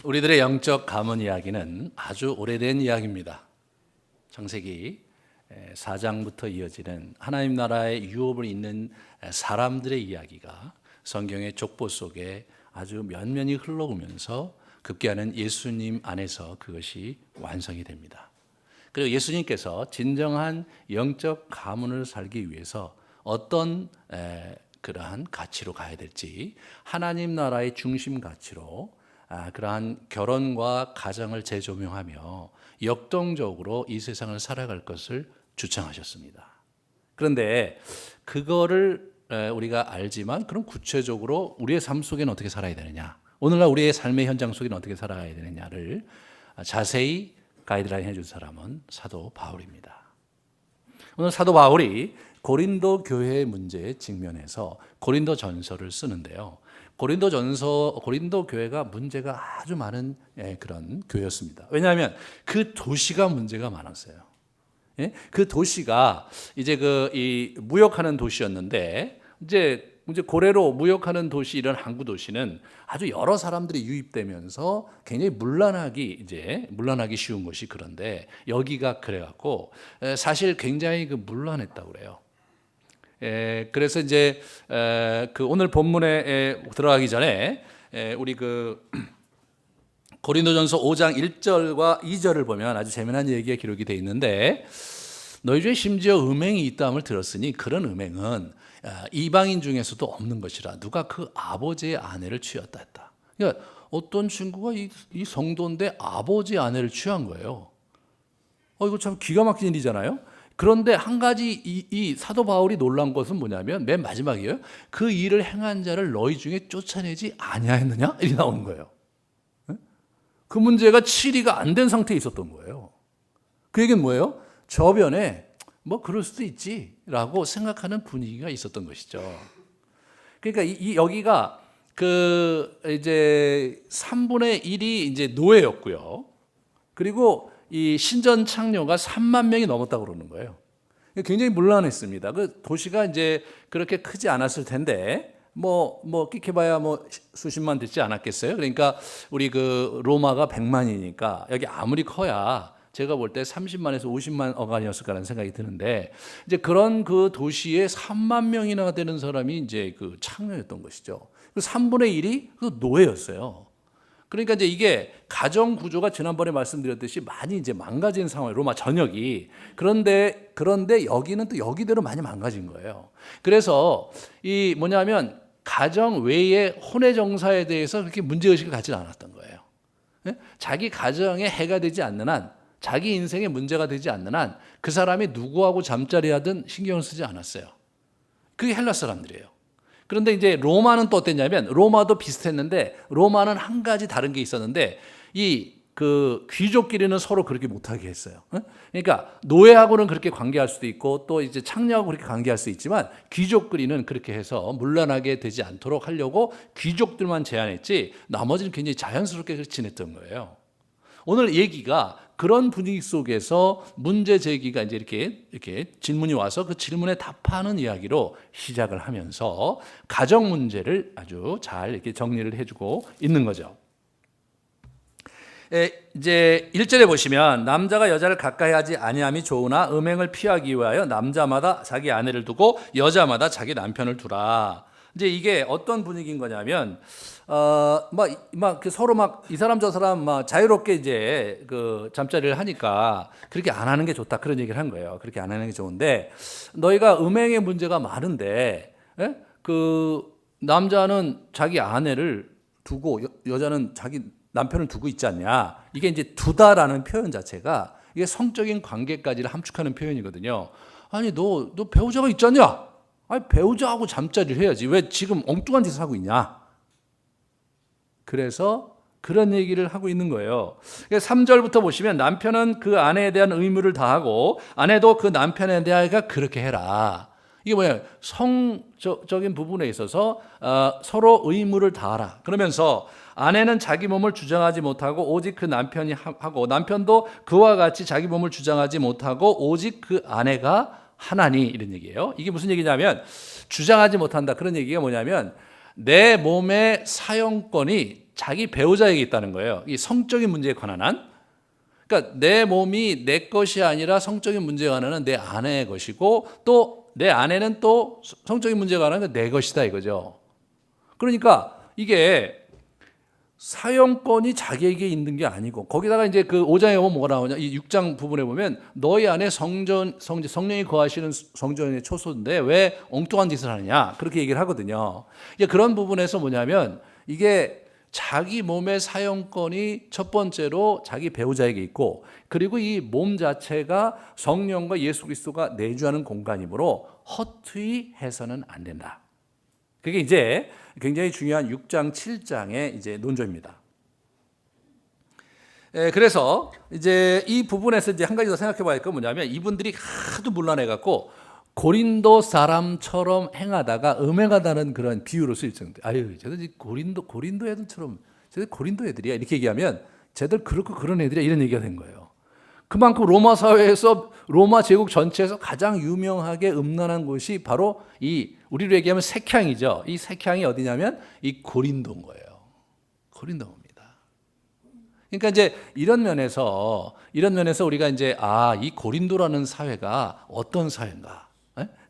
우리들의 영적 가문 이야기는 아주 오래된 이야기입니다. 창세기 4장부터 이어지는 하나님 나라의 유업을 잇는 사람들의 이야기가 성경의 족보 속에 아주 면면히 흘러오면서 급기야는 예수님 안에서 그것이 완성이 됩니다. 그리고 예수님께서 진정한 영적 가문을 살기 위해서 어떤 그러한 가치로 가야 될지, 하나님 나라의 중심 가치로 그러한 결혼과 가정을 재조명하며 역동적으로 이 세상을 살아갈 것을 주창하셨습니다. 그런데 그거를 우리가 알지만 그럼 구체적으로 우리의 삶 속에는 어떻게 살아야 되느냐, 오늘날 우리의 삶의 현장 속에는 어떻게 살아가야 되느냐를 자세히 가이드라인 해줄 사람은 사도 바울입니다. 오늘 사도 바울이 고린도 교회의 문제에 직면해서 고린도 전서를 쓰는데요. 고린도 교회가 문제가 아주 많은 그런 교회였습니다. 왜냐하면 그 도시가 문제가 많았어요. 그 도시가 이제 이 무역하는 도시였는데, 이제 고래로 무역하는 도시, 이런 항구 도시는 아주 여러 사람들이 유입되면서 굉장히 문란하기 쉬운 것이, 그런데 여기가 그래갖고 사실 굉장히 문란했다고 그래요. 그래서 이제 오늘 본문에 들어가기 전에 우리 고린도전서 5장 1절과 2절을 보면 아주 재미난 얘기가 기록이 되어 있는데, 너희 중에 심지어 음행이 있다함을 들었으니 그런 음행은 이방인 중에서도 없는 것이라 누가 그 아버지의 아내를 취하였다 했다. 그러니까 어떤 친구가 이 성도인데 아버지 아내를 취한 거예요. 이거 참 기가 막힌 일이잖아요. 그런데 한 가지 이 사도 바울이 놀란 것은 뭐냐면 맨 마지막이에요. 그 일을 행한 자를 너희 중에 쫓아내지 아니하였느냐? 이렇게 나오는 거예요. 그 문제가 치리가 안 된 상태에 있었던 거예요. 그 얘기는 뭐예요? 저변에 그럴 수도 있지라고 생각하는 분위기가 있었던 것이죠. 그러니까 여기가 이제 3분의 1이 이제 노예였고요. 그리고 이 신전 창녀가 3만 명이 넘었다고 그러는 거예요. 굉장히 문란했습니다. 그 도시가 이제 그렇게 크지 않았을 텐데, 끽해봐야 수십만 되지 않았겠어요? 그러니까 우리 로마가 100만이니까 여기 아무리 커야 제가 볼 때 30만에서 50만 어간이었을 거라는 생각이 드는데, 이제 그런 그 도시에 3만 명이나 되는 사람이 이제 창녀였던 것이죠. 3분의 1이 노예였어요. 그러니까 이제 이게 가정 구조가 지난번에 말씀드렸듯이 많이 이제 망가진 상황이에요. 로마 전역이. 그런데 여기는 또 여기대로 많이 망가진 거예요. 그래서 뭐냐면 가정 외의 혼외 정사에 대해서 그렇게 문제의식을 갖지 않았던 거예요. 자기 가정에 해가 되지 않는 한, 자기 인생에 문제가 되지 않는 한 그 사람이 누구하고 잠자리하든 신경을 쓰지 않았어요. 그게 헬라 사람들이에요. 그런데 이제 로마는 또 어땠냐면, 로마도 비슷했는데 로마는 한 가지 다른 게 있었는데, 귀족끼리는 서로 그렇게 못하게 했어요. 그러니까 노예하고는 그렇게 관계할 수도 있고 또 이제 창녀하고 그렇게 관계할 수 있지만, 귀족끼리는 그렇게 해서 문란하게 되지 않도록 하려고 귀족들만 제한했지 나머지는 굉장히 자연스럽게 지냈던 거예요. 오늘 얘기가 그런 분위기 속에서 문제 제기가 이제 이렇게 질문이 와서 그 질문에 답하는 이야기로 시작을 하면서 가정 문제를 아주 잘 이렇게 정리를 해주고 있는 거죠. 이제 1절에 보시면, 남자가 여자를 가까이 하지 아니함이 좋으나 음행을 피하기 위하여 남자마다 자기 아내를 두고 여자마다 자기 남편을 두라. 이제 이게 어떤 분위기인 거냐면, 서로 이 사람 저 사람 자유롭게 이제 잠자리를 하니까 그렇게 안 하는 게 좋다, 그런 얘기를 한 거예요. 그렇게 안 하는 게 좋은데, 너희가 음행의 문제가 많은데, 남자는 자기 아내를 두고 여자는 자기 남편을 두고 있지 않냐. 이게 이제 두다라는 표현 자체가 이게 성적인 관계까지를 함축하는 표현이거든요. 아니 너 배우자가 있지 않냐? 아니 배우자하고 잠자리를 해야지. 왜 지금 엉뚱한 짓을 하고 있냐? 그래서 그런 얘기를 하고 있는 거예요. 3절부터 보시면, 남편은 그 아내에 대한 의무를 다하고 아내도 그 남편에 대하여 그렇게 해라. 이게 뭐예요? 성적인 부분에 있어서 서로 의무를 다하라. 그러면서 아내는 자기 몸을 주장하지 못하고 오직 그 남편이 하고, 남편도 그와 같이 자기 몸을 주장하지 못하고 오직 그 아내가 하나니, 이런 얘기예요. 이게 무슨 얘기냐면, 주장하지 못한다, 그런 얘기가 뭐냐면 내 몸의 사용권이 자기 배우자에게 있다는 거예요. 이 성적인 문제에 관한 한. 그러니까 내 몸이 내 것이 아니라 성적인 문제에 관한 한 내 아내의 것이고 또 내 아내는 또 성적인 문제에 관한 건 내 것이다 이거죠. 그러니까 이게 사용권이 자기에게 있는 게 아니고 거기다가 이제 그 5장에 보면 뭐가 나오냐 이 6장 부분에 보면 너희 안에 성령이 거하시는 성전의 초소인데 왜 엉뚱한 짓을 하느냐 그렇게 얘기를 하거든요. 이게 그런 부분에서 뭐냐면 이게 자기 몸의 사용권이 첫 번째로 자기 배우자에게 있고 그리고 이 몸 자체가 성령과 예수 그리스도가 내주하는 공간이므로 허투루 해서는 안 된다. 그게 이제 굉장히 중요한 6장, 7장의 이제 논조입니다. 그래서 이제 이 부분에서 이제 한 가지 더 생각해 봐야 할 건 뭐냐면 이분들이 하도 문란해 갖고 고린도 사람처럼 행하다가 음행하다는 그런 비유로 쓰일 정도. 아유, 쟤들 고린도 애들처럼 쟤들 고린도 애들이야 이렇게 얘기하면 쟤들 그렇고 그런 애들이야 이런 얘기가 된 거예요. 그만큼 로마 사회에서 로마 제국 전체에서 가장 유명하게 음란한 곳이 바로 이 우리로 얘기하면 색향이죠. 이 색향이 어디냐면 이 고린도인 거예요. 고린도입니다. 그러니까 이제 이런 면에서 우리가 이제 이 고린도라는 사회가 어떤 사회인가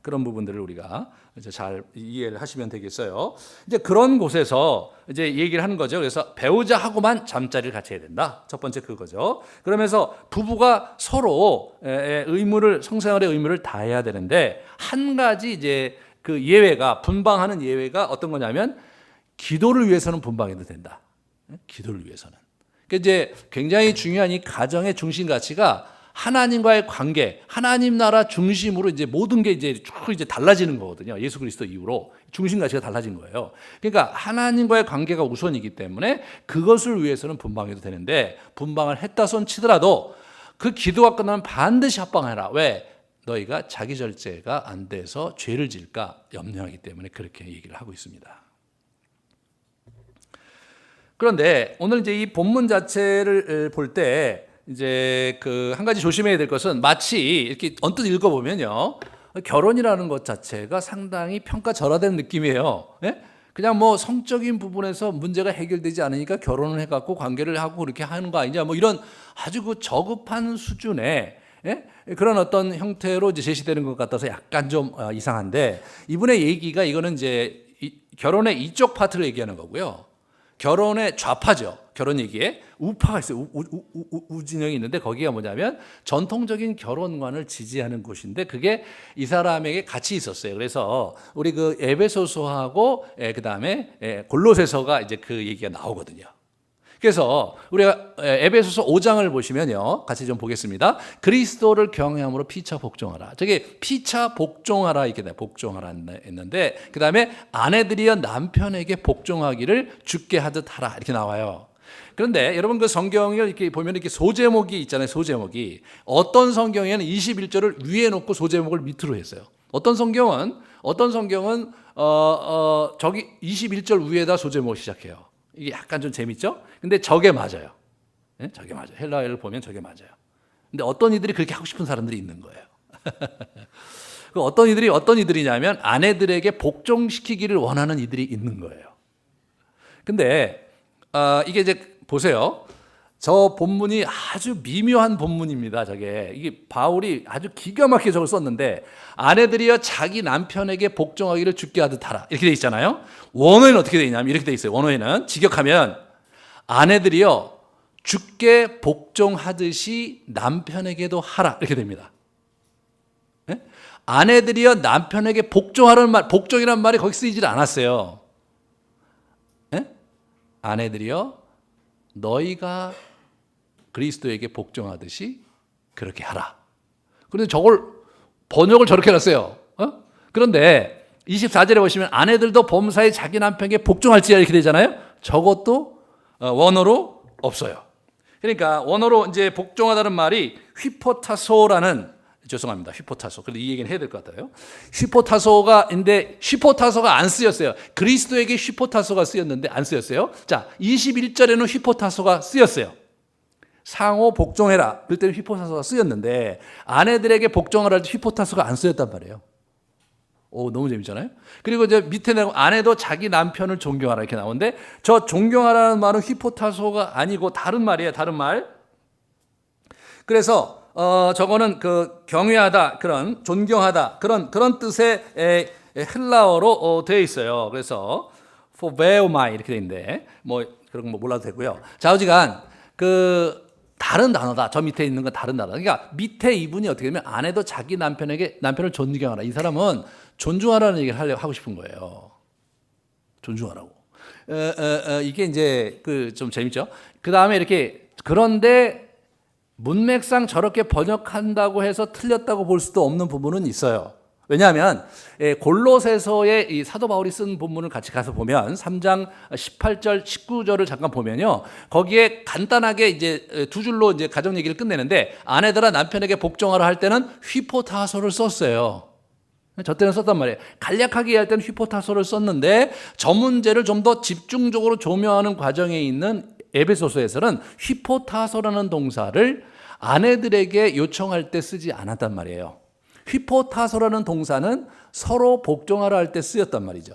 그런 부분들을 우리가 이제 잘 이해를 하시면 되겠어요. 이제 그런 곳에서 이제 얘기를 하는 거죠. 그래서 배우자하고만 잠자리를 같이 해야 된다. 첫 번째 그거죠. 그러면서 부부가 서로 성생활의 의무를 다해야 되는데 한 가지 이제 그 예외가 분방하는 예외가 어떤 거냐면 기도를 위해서는 분방해도 된다. 기도를 위해서는. 그러니까 이제 굉장히 중요한 이 가정의 중심 가치가 하나님과의 관계, 하나님 나라 중심으로 이제 모든 게 이제 쭉 이제 달라지는 거거든요. 예수 그리스도 이후로 중심 가치가 달라진 거예요. 그러니까 하나님과의 관계가 우선이기 때문에 그것을 위해서는 분방해도 되는데 분방을 했다 손 치더라도 그 기도가 끝나면 반드시 합방해라. 왜? 너희가 자기 절제가 안 돼서 죄를 질까 염려하기 때문에 그렇게 얘기를 하고 있습니다. 그런데 오늘 이제 이 본문 자체를 볼 때 이제 그 한 가지 조심해야 될 것은 마치 이렇게 언뜻 읽어보면요. 결혼이라는 것 자체가 상당히 평가절하된 느낌이에요. 예? 그냥 뭐 성적인 부분에서 문제가 해결되지 않으니까 결혼을 해갖고 관계를 하고 그렇게 하는 거 아니냐 뭐 이런 아주 그 저급한 수준의 그런 어떤 형태로 이제 제시되는 것 같아서 약간 좀 이상한데 이분의 얘기가 이거는 이제 결혼의 이쪽 파트를 얘기하는 거고요. 결혼의 좌파죠. 결혼 얘기에 우파가 있어요. 우진영이 있는데 거기가 뭐냐면 전통적인 결혼관을 지지하는 곳인데 그게 이 사람에게 같이 있었어요. 그래서 우리 그 에베소서하고 그다음에 골로새서가 이제 그 얘기가 나오거든요. 그래서 우리가 에베소서 5장을 보시면요. 같이 좀 보겠습니다. 그리스도를 경외함으로 피차 복종하라. 저게 피차 복종하라 이렇게 돼. 복종하라 했는데 그다음에 아내들이여 남편에게 복종하기를 주께 하듯 하라 이렇게 나와요. 그런데 여러분 그 성경을 이렇게 보면 이렇게 소제목이 있잖아요. 소제목이 어떤 성경에는 21절을 위에 놓고 소제목을 밑으로 했어요. 어떤 성경은 저기 21절 위에다 소제목 시작해요. 이게 약간 좀 재밌죠? 근데 저게 맞아요. 네? 저게 맞아요. 헬라어를 보면 저게 맞아요. 근데 어떤 이들이 그렇게 하고 싶은 사람들이 있는 거예요. 어떤 이들이냐면 아내들에게 복종시키기를 원하는 이들이 있는 거예요. 근데 이게 이제 보세요. 저 본문이 아주 미묘한 본문입니다. 이게 바울이 아주 기가 막히게 저걸 썼는데 아내들이여 자기 남편에게 복종하기를 주께 하듯 하라 이렇게 돼 있잖아요. 원어에는 어떻게 돼 있냐면 이렇게 돼 있어요. 원어에는 직역하면 아내들이여 주께 복종하듯이 남편에게도 하라 이렇게 됩니다. 네? 아내들이여 남편에게 복종하라는 말, 복종이라는 말이 거기 쓰이질 않았어요. 네? 아내들이여 너희가 그리스도에게 복종하듯이 그렇게 하라. 그런데 저걸 번역을 저렇게 해놨어요. 그런데 24절에 보시면 아내들도 범사에 자기 남편에게 복종할지어다 이렇게 되잖아요. 저것도 원어로 없어요. 그러니까 원어로 이제 복종하다는 말이 휘포타소라는 죄송합니다. 휘포타소. 그런데 이 얘기는 해야 될 것 같아요. 휘포타소가인데 휘포타소가 안 쓰였어요. 그리스도에게 휘포타소가 쓰였는데 안 쓰였어요. 자, 21절에는 휘포타소가 쓰였어요. 상호 복종해라. 그럴 때는 휘포타소가 쓰였는데 아내들에게 복종하라 할 때 휘포타소가 안 쓰였단 말이에요. 오, 너무 재밌잖아요. 그리고 이제 밑에 내가 아내도 자기 남편을 존경하라 이렇게 나오는데 저 존경하라는 말은 휘포타소가 아니고 다른 말이에요. 다른 말. 그래서 저거는 그 경외하다 그런 존경하다 그런 뜻의 헬라어로 되어 있어요. 그래서 포베오마이 이렇게 돼 있는데 뭐 그런 거 몰라도 되고요. 좌우지간 그 다른 단어다. 저 밑에 있는 건 다른 단어. 그러니까 밑에 이분이 어떻게 되면 아내도 자기 남편을 존경하라. 이 사람은 존중하라는 얘기를 하고 싶은 거예요. 존중하라고. 이게 이제 그 좀 재밌죠. 그 다음에 이렇게 그런데 문맥상 저렇게 번역한다고 해서 틀렸다고 볼 수도 없는 부분은 있어요. 왜냐하면 골로새서의 이 사도 바울이 쓴 본문을 같이 가서 보면 3장 18절 19절을 잠깐 보면요. 거기에 간단하게 이제 두 줄로 이제 가정 얘기를 끝내는데 아내들아 남편에게 복종하라 할 때는 휘포타소를 썼어요. 저 때는 썼단 말이에요. 간략하게 할 때는 휘포타소를 썼는데 저 문제를 좀 더 집중적으로 조명하는 과정에 있는 에베소서에서는 휘포타소라는 동사를 아내들에게 요청할 때 쓰지 않았단 말이에요. 휘포타소라는 동사는 서로 복종하라 할 때 쓰였단 말이죠.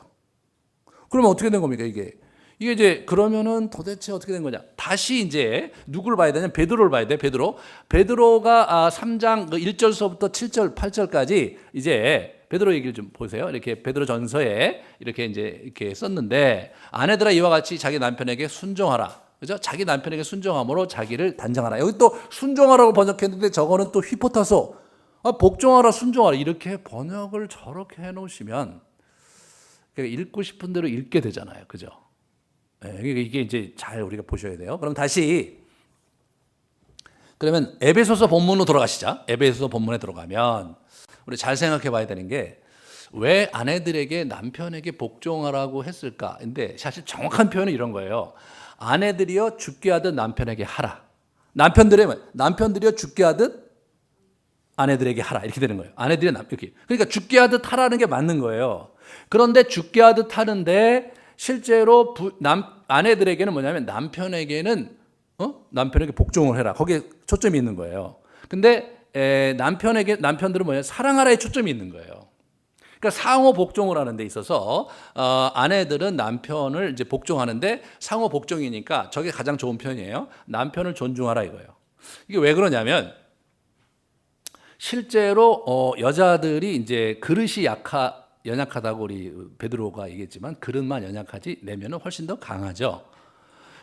그러면 어떻게 된 겁니까, 이게? 이게 이제 그러면은 도대체 어떻게 된 거냐? 다시 이제 누구를 봐야 되냐? 베드로를 봐야 돼. 베드로가 3장 1절서부터 7절, 8절까지 이제 베드로 얘기를 좀 보세요. 이렇게 베드로 전서에 이렇게 이제 이렇게 썼는데 아내들아 이와 같이 자기 남편에게 순종하라. 그죠? 자기 남편에게 순종함으로 자기를 단정하라. 여기 또 순종하라고 번역했는데 저거는 또 휘포타소. 복종하라, 순종하라. 이렇게 번역을 저렇게 해 놓으시면 읽고 싶은 대로 읽게 되잖아요. 그죠? 네, 이게 이제 잘 우리가 보셔야 돼요. 그럼 다시 그러면 에베소서 본문으로 돌아가시죠. 에베소서 본문에 들어가면 우리 잘 생각해 봐야 되는 게 왜 아내들에게 남편에게 복종하라고 했을까? 근데 사실 정확한 표현은 이런 거예요. 아내들이여 죽게 하듯 남편에게 하라. 남편들이여 죽게 하듯 아내들에게 하라. 이렇게 되는 거예요. 아내들이 이렇게. 그러니까 죽게 하듯 하라는 게 맞는 거예요. 그런데 죽게 하듯 하는데 실제로 아내들에게는 뭐냐면 남편에게 복종을 해라. 거기에 초점이 있는 거예요. 근데 남편들은 뭐냐? 사랑하라에 초점이 있는 거예요. 그러니까 상호 복종을 하는 데 있어서 아내들은 남편을 이제 복종하는데 상호 복종이니까 저게 가장 좋은 표현이에요. 남편을 존중하라 이거예요. 이게 왜 그러냐면 실제로 여자들이 이제 그릇이 연약하다고 우리 베드로가 얘기했지만 그릇만 연약하지 내면은 훨씬 더 강하죠.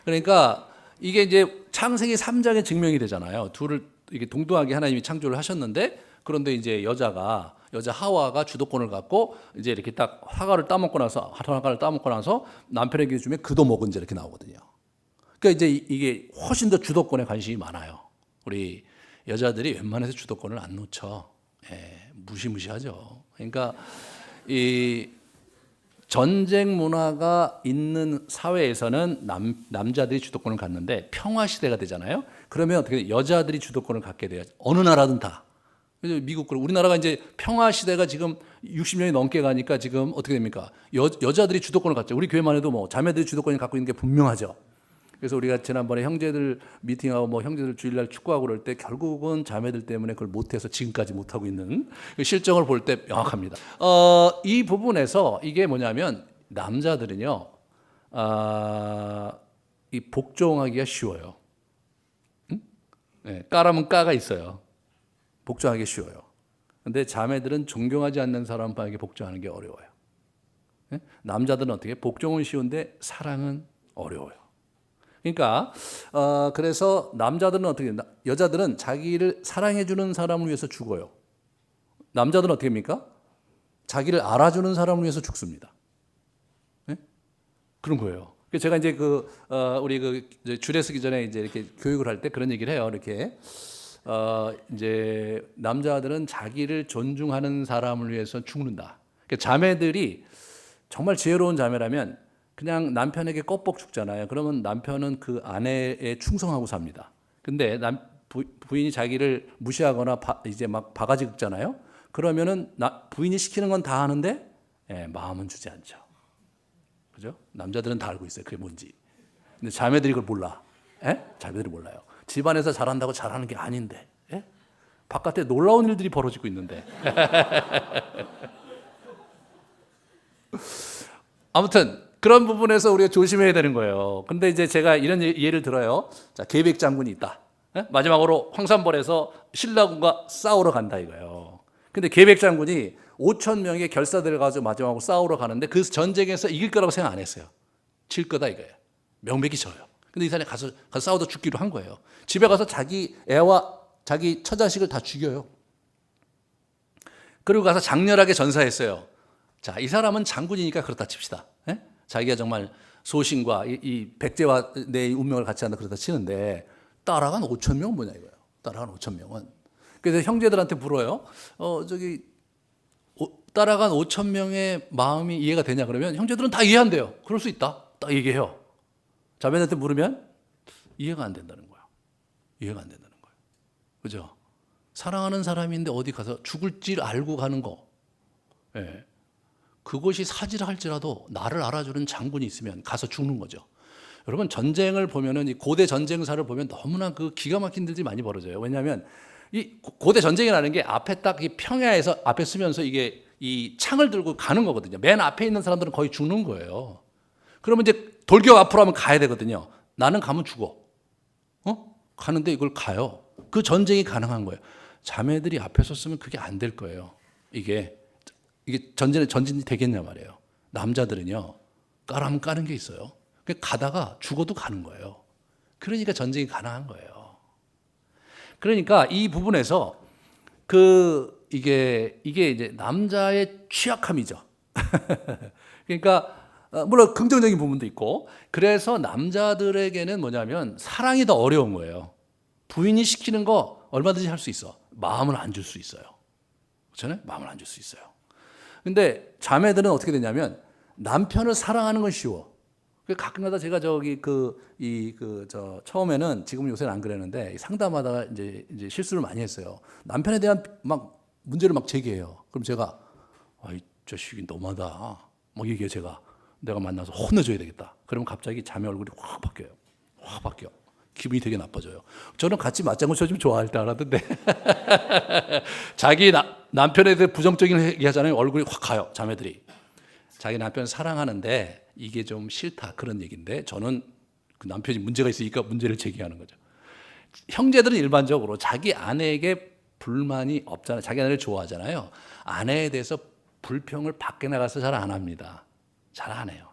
그러니까 이게 이제 창세기 3장에 증명이 되잖아요. 둘을 이게 동등하게 하나님이 창조를 하셨는데 그런데 이제 여자 하와가 주도권을 갖고 이제 이렇게 딱 사과를 따먹고 나서 남편에게 주면 그도 먹은 지 이렇게 나오거든요. 그러니까 이제 이게 훨씬 더 주도권에 관심이 많아요. 우리 여자들이 웬만해서 주도권을 안 놓쳐. 무시무시하죠. 그러니까 이 전쟁 문화가 있는 사회에서는 남자들이 주도권을 갖는데 평화 시대가 되잖아요. 그러면 어떻게 여자들이 주도권을 갖게 돼요. 어느 나라든 다. 미국 우리나라가 이제 평화 시대가 지금 60년이 넘게 가니까 지금 어떻게 됩니까? 여자들이 주도권을 갖죠. 우리 교회만 해도 뭐 자매들이 주도권을 갖고 있는 게 분명하죠. 그래서 우리가 지난번에 형제들 미팅하고 뭐 형제들 주일날 축구하고 그럴 때 결국은 자매들 때문에 그걸 못해서 지금까지 못하고 있는 실정을 볼 때 명확합니다. 이 부분에서 이게 뭐냐면 남자들은요, 이 복종하기가 쉬워요. 응? 네, 까라면 까가 있어요. 복종하기 쉬워요. 근데 자매들은 존경하지 않는 사람에게 복종하는 게 어려워요. 네? 남자들은 어떻게? 복종은 쉬운데 사랑은 어려워요. 그러니까 그래서 남자들은 어떻게? 여자들은 자기를 사랑해주는 사람을 위해서 죽어요. 남자들은 어떻게 합니까? 자기를 알아주는 사람을 위해서 죽습니다. 네? 그런 거예요. 제가 이제 우리 주례 쓰기 전에 이제 이렇게 교육을 할 때 그런 얘기를 해요. 이렇게. 이제 남자들은 자기를 존중하는 사람을 위해서 죽는다. 그러니까 자매들이 정말 지혜로운 자매라면 그냥 남편에게 껍벅 죽잖아요. 그러면 남편은 그 아내에 충성하고 삽니다. 근데 부인이 자기를 무시하거나 이제 막 바가지 긁잖아요. 그러면은 부인이 시키는 건 다 하는데 마음은 주지 않죠. 그죠? 남자들은 다 알고 있어요. 그게 뭔지. 근데 자매들이 그걸 몰라. 자매들이 몰라요. 집안에서 잘한다고 잘하는 게 아닌데 바깥에 놀라운 일들이 벌어지고 있는데 아무튼 그런 부분에서 우리가 조심해야 되는 거예요. 근데 이제 제가 이런 예를 들어요. 자, 계백 장군이 있다. 예? 마지막으로 황산벌에서 신라군과 싸우러 간다 이거예요. 근데 계백 장군이 5천 명의 결사들을 가지고 마지막으로 싸우러 가는데 그 전쟁에서 이길 거라고 생각 안 했어요. 질 거다 이거예요. 명백히 져요. 근데 이 사람이 가서 싸우다 죽기로 한 거예요. 집에 가서 자기 애와 자기 처자식을 다 죽여요. 그리고 가서 장렬하게 전사했어요. 자, 이 사람은 장군이니까 그렇다 칩시다. 예? 자기가 정말 소신과 이 백제와 내 운명을 같이 한다 그렇다 치는데 따라간 5천 명은 뭐냐 이거예요. 따라간 5천 명은. 그래서 형제들한테 물어요. 따라간 5천 명의 마음이 이해가 되냐 그러면 형제들은 다 이해한대요. 그럴 수 있다. 딱 얘기해요. 자매한테 물으면 이해가 안 된다는 거야. 이해가 안 된다는 거예요. 그죠? 사랑하는 사람인데 어디 가서 죽을 줄 알고 가는 거. 예. 그것이 사질할지라도 나를 알아주는 장군이 있으면 가서 죽는 거죠. 여러분 전쟁을 보면은 이 고대 전쟁사를 보면 너무나 그 기가 막힌 일들이 많이 벌어져요. 왜냐하면 이 고대 전쟁이라는 게 앞에 딱 이 평야에서 앞에 서면서 이게 이 창을 들고 가는 거거든요. 맨 앞에 있는 사람들은 거의 죽는 거예요. 그러면 이제 돌격 앞으로 하면 가야 되거든요. 나는 가면 죽어. 가는데 이걸 가요. 그 전쟁이 가능한 거예요. 자매들이 앞에 섰으면 그게 안 될 거예요. 이게 전진이 되겠냐 말이에요. 남자들은요, 까라면 까는 게 있어요. 가다가 죽어도 가는 거예요. 그러니까 전쟁이 가능한 거예요. 그러니까 이 부분에서 이게 이제 남자의 취약함이죠. 그러니까 물론 긍정적인 부분도 있고, 그래서 남자들에게는 뭐냐면 사랑이 더 어려운 거예요. 부인이 시키는 거 얼마든지 할 수 있어. 마음을 안 줄 수 있어요. 그렇잖아요? 마음을 안 줄 수 있어요. 근데 자매들은 어떻게 되냐면 남편을 사랑하는 건 쉬워. 가끔가다 제가 처음에는 지금 요새는 안 그랬는데 상담하다가 이제 실수를 많이 했어요. 남편에 대한 막 문제를 막 제기해요. 그럼 제가 이 자식이 너무하다. 막 얘기해요. 제가 내가 만나서 혼내줘야 되겠다. 그러면 갑자기 자매 얼굴이 확 바뀌어요. 확 바뀌어. 기분이 되게 나빠져요. 저는 같이 맞장구 쳐주면 좋아할 줄 알았는데 자기 남편에 대해 부정적인 얘기하잖아요. 얼굴이 확 가요. 자매들이. 자기 남편 사랑하는데 이게 좀 싫다 그런 얘기인데 저는 그 남편이 문제가 있으니까 문제를 제기하는 거죠. 형제들은 일반적으로 자기 아내에게 불만이 없잖아요. 자기 아내를 좋아하잖아요. 아내에 대해서 불평을 밖에 나가서 잘 안 합니다. 잘 안 해요.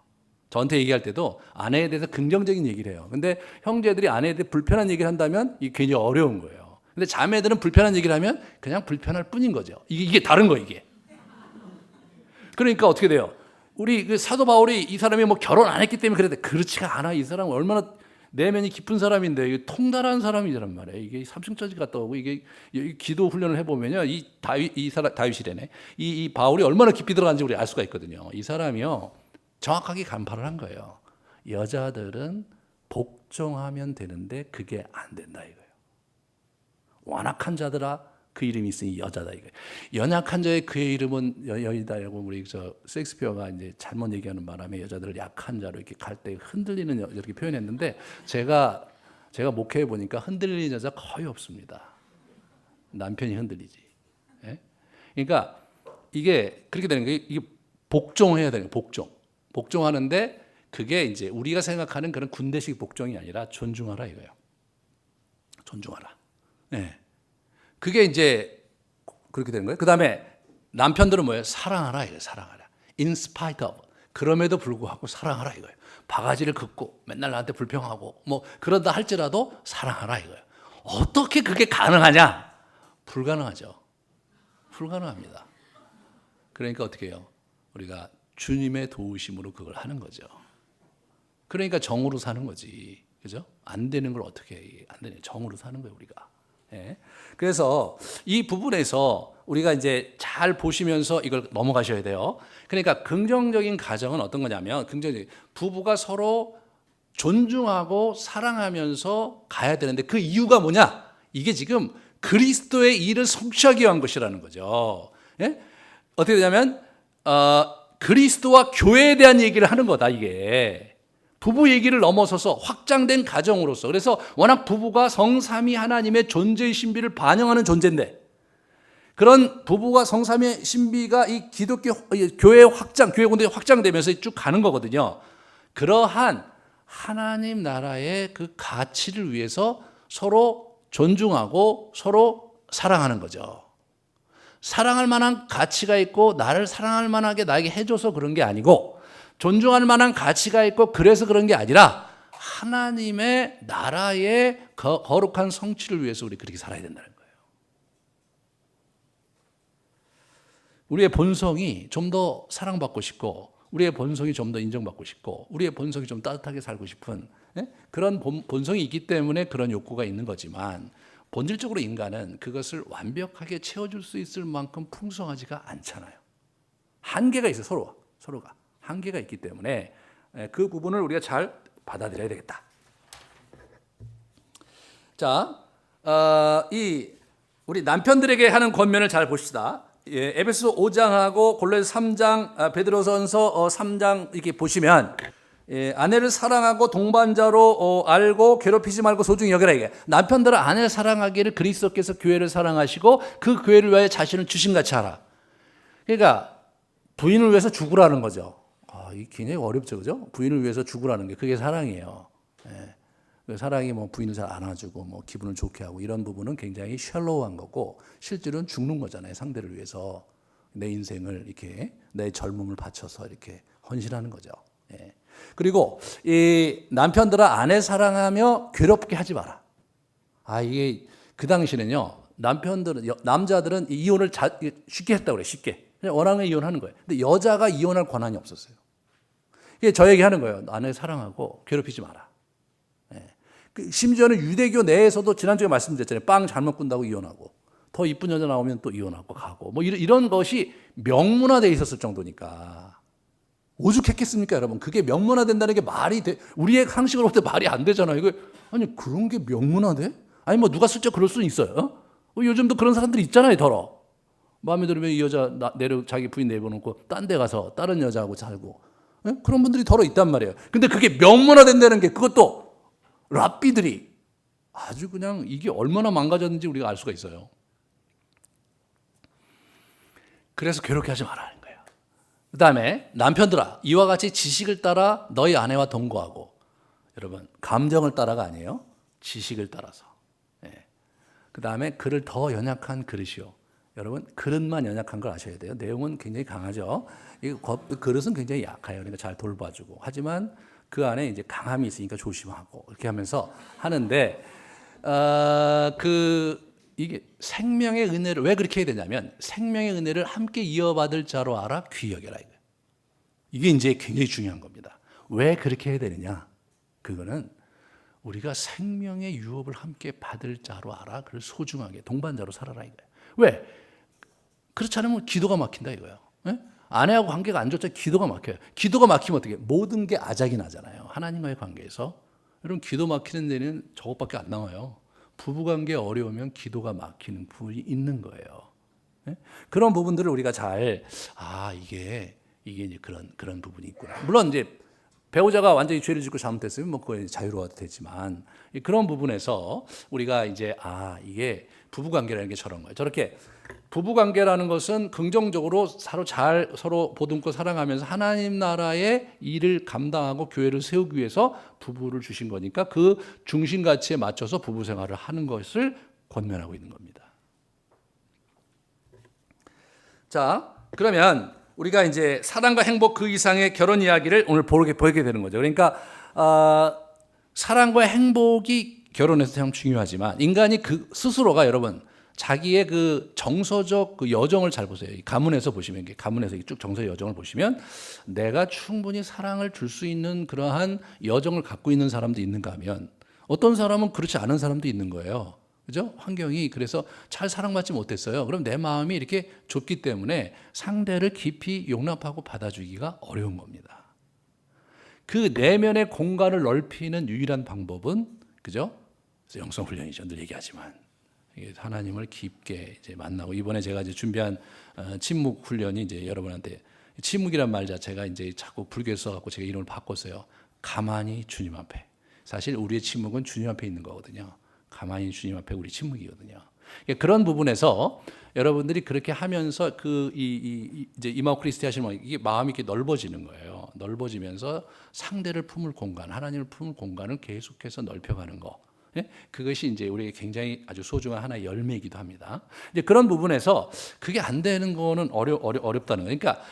저한테 얘기할 때도 아내에 대해서 긍정적인 얘기를 해요. 근데 형제들이 아내에 대해 불편한 얘기를 한다면 이게 굉장히 어려운 거예요. 근데 자매들은 불편한 얘기를 하면 그냥 불편할 뿐인 거죠. 이게 다른 거 이게. 그러니까 어떻게 돼요? 우리 그 사도 바울이 이 사람이 뭐 결혼 안 했기 때문에 그랬는데 그렇지가 않아. 이 사람은 얼마나 내면이 깊은 사람인데 이게 통달한 사람이란 말이에요. 이게 삼층천지 갔다 오고 이게 기도 훈련을 해보면요, 다윗이래네. 이 바울이 얼마나 깊이 들어간지 우리 알 수가 있거든요. 이 사람이요 정확하게 간파를 한 거예요. 여자들은 복종하면 되는데 그게 안 된다 이거예요. 완악한 자들아 그 이름이 있으니 여자다 이거예요. 연약한 자의 그의 이름은 여이다라고 우리 셰익스피어가 이제 잘못 얘기하는 바람에 여자들을 약한 자로 이렇게 갈 때 흔들리는 여자 이렇게 표현했는데 제가 목회해 보니까 흔들리는 여자 거의 없습니다. 남편이 흔들리지. 예? 그러니까 이게 그렇게 되는 게 이게 복종해야 되는 거예요. 복종하는데 그게 이제 우리가 생각하는 그런 군대식 복종이 아니라 존중하라 이거예요. 존중하라. 네. 그게 이제 그렇게 되는 거예요. 그 다음에 남편들은 뭐예요? 사랑하라 이거예요. 사랑하라. In spite of. 그럼에도 불구하고 사랑하라 이거예요. 바가지를 긋고 맨날 나한테 불평하고 뭐 그러다 할지라도 사랑하라 이거예요. 어떻게 그게 가능하냐? 불가능하죠. 불가능합니다. 그러니까 어떻게 해요? 우리가 주님의 도우심으로 그걸 하는 거죠. 그러니까 정으로 사는 거지. 그죠? 안 되는 걸 어떻게 해? 안 되는 정으로 사는 거예요, 우리가. 예. 그래서 이 부분에서 우리가 이제 잘 보시면서 이걸 넘어가셔야 돼요. 그러니까 긍정적인 가정은 어떤 거냐면 긍정적인 부부가 서로 존중하고 사랑하면서 가야 되는데 그 이유가 뭐냐? 이게 지금 그리스도의 일을 성취하기 위한 것이라는 거죠. 예? 어떻게 되냐면 그리스도와 교회에 대한 얘기를 하는 거다 이게. 부부 얘기를 넘어서서 확장된 가정으로서. 그래서 워낙 부부가 성삼위 하나님의 존재의 신비를 반영하는 존재인데 그런 부부가 성삼위의 신비가 이 기독교 교회 확장, 교회 공동체 확장되면서 쭉 가는 거거든요. 그러한 하나님 나라의 그 가치를 위해서 서로 존중하고 서로 사랑하는 거죠. 사랑할 만한 가치가 있고 나를 사랑할 만하게 나에게 해줘서 그런 게 아니고, 존중할 만한 가치가 있고 그래서 그런 게 아니라 하나님의 나라의 거룩한 성취를 위해서 우리 그렇게 살아야 된다는 거예요. 우리의 본성이 좀 더 사랑받고 싶고, 우리의 본성이 좀 더 인정받고 싶고, 우리의 본성이 좀 따뜻하게 살고 싶은 그런 본성이 있기 때문에 그런 욕구가 있는 거지만, 본질적으로 인간은 그것을 완벽하게 채워줄 수 있을 만큼 풍성하지가 않잖아요. 한계가 있어요. 서로가 한계가 있기 때문에 그 부분을 우리가 잘 받아들여야 되겠다. 자, 우리 남편들에게 하는 권면을 잘 봅시다. 에베소 5장하고 골로새 3장, 베드로전서 3장 이렇게 보시면, 아내를 사랑하고 동반자로 알고 괴롭히지 말고 소중히 여겨라. 이게 남편들은 아내를 사랑하기를 그리스도께서 교회를 사랑하시고 그 교회를 위하여 자신을 주신같이 하라. 그러니까 부인을 위해서 죽으라는 거죠. 이게 굉장히 어렵죠, 그죠? 부인을 위해서 죽으라는 게 그게 사랑이에요. 사랑이 뭐 부인을 잘 안아주고 뭐 기분을 좋게 하고 이런 부분은 굉장히 셜로우한 거고, 실제로는 죽는 거잖아요. 상대를 위해서 내 인생을 이렇게 내 젊음을 바쳐서 이렇게 헌신하는 거죠. 그리고 이 남편들아 아내 사랑하며 괴롭게 하지 마라. 이게 그 당시는요, 남자들은 이혼을 쉽게 했다고 그래요. 쉽게 그냥 원하면 이혼하는 거예요. 근데 여자가 이혼할 권한이 없었어요. 이게 저 얘기하는 거예요. 아내 사랑하고 괴롭히지 마라. 심지어는 유대교 내에서도 지난주에 말씀드렸잖아요. 빵 잘못 꾼다고 이혼하고, 더 이쁜 여자 나오면 또 이혼하고 가고, 뭐 이런 것이 명문화되어 있었을 정도니까 오죽했겠습니까, 여러분? 그게 명문화된다는 게 말이 돼? 우리의 상식으로 볼 때 말이 안 되잖아요. 이거 아니 그런 게 명문화돼? 아니 뭐 누가 슬쩍 그럴 수는 있어요. 요즘도 그런 사람들이 있잖아요. 더러 마음에 들으면 이 여자 자기 부인 내버려놓고 딴 데 가서 다른 여자하고 살고, 그런 분들이 더러 있단 말이에요. 근데 그게 명문화된다는 게, 그것도 랍비들이 아주 그냥 이게 얼마나 망가졌는지 우리가 알 수가 있어요. 그래서 괴롭게 하지 말라는 거예요. 그 다음에 남편들아 이와 같이 지식을 따라 너희 아내와 동거하고. 여러분, 감정을 따라가 아니에요. 지식을 따라서. 그 다음에 그를 더 연약한 그릇이요. 여러분, 그릇만 연약한 걸 아셔야 돼요. 내용은 굉장히 강하죠. 이 그릇은 굉장히 약해요. 그러니까 잘 돌봐주고. 하지만 그 안에 이제 강함이 있으니까 조심하고 이렇게 하면서 하는데, 이게 생명의 은혜를 왜 그렇게 해야 되냐면, 생명의 은혜를 함께 이어받을 자로 알아 귀히 여겨라. 이게 이제 굉장히 중요한 겁니다. 왜 그렇게 해야 되느냐? 그거는 우리가 생명의 유업을 함께 받을 자로 알아 그를 소중하게 동반자로 살아라 이거예요. 왜? 그렇지 않으면 기도가 막힌다 이거예요. 아내하고 관계가 안 좋다, 기도가 막혀요. 기도가 막히면 어떻게? 모든 게 아작이 나잖아요. 하나님과의 관계에서. 여러분, 기도 막히는 데는 저것밖에 안 나와요. 부부관계 어려우면 기도가 막히는 부분이 있는 거예요. 그런 부분들을 우리가 잘, 이게 이제 그런 부분이 있구나. 물론 이제 배우자가 완전히 죄를 짓고 잘못했으면 뭐 그거 자유로워도 되지만, 그런 부분에서 우리가 이제 이게 부부관계라는 게 저런 거예요. 저렇게 부부관계라는 것은 긍정적으로 서로 보듬고 사랑하면서 하나님 나라의 일을 감당하고 교회를 세우기 위해서 부부를 주신 거니까 그 중심 가치에 맞춰서 부부 생활을 하는 것을 권면하고 있는 겁니다. 자, 그러면 우리가 이제 사랑과 행복 그 이상의 결혼 이야기를 오늘 보게 되는 거죠. 그러니까 사랑과 행복이 결혼에서 참 중요하지만, 인간이 그 스스로가, 여러분, 자기의 그 정서적 그 여정을 잘 보세요. 가문에서 보시면, 가문에서 쭉 정서의 여정을 보시면, 내가 충분히 사랑을 줄 수 있는 그러한 여정을 갖고 있는 사람도 있는가 하면, 어떤 사람은 그렇지 않은 사람도 있는 거예요. 그죠? 환경이 그래서 잘 사랑받지 못했어요. 그럼 내 마음이 이렇게 좁기 때문에 상대를 깊이 용납하고 받아주기가 어려운 겁니다. 그 내면의 공간을 넓히는 유일한 방법은, 그죠? 영성 훈련이죠. 늘 얘기하지만 하나님을 깊게 이제 만나고, 이번에 제가 이제 준비한 침묵 훈련이 이제 여러분한테, 침묵이란 말 자체가 이제 자꾸 불교에 써갖고 제가 이름을 바꿨어요. 가만히 주님 앞에. 사실 우리의 침묵은 주님 앞에 있는 거거든요. 가만히 주님 앞에 우리 침묵이거든요. 그런 부분에서 여러분들이 그렇게 하면서 이제 이마오 크리스티 하시면 이게 마음이 이렇게 넓어지는 거예요. 넓어지면서 상대를 품을 공간, 하나님을 품을 공간을 계속해서 넓혀가는 거. 예? 그것이 이제 우리에게 굉장히 아주 소중한 하나의 열매이기도 합니다. 이제 그런 부분에서 그게 안 되는 거는 어렵다는 거예요. 그러니까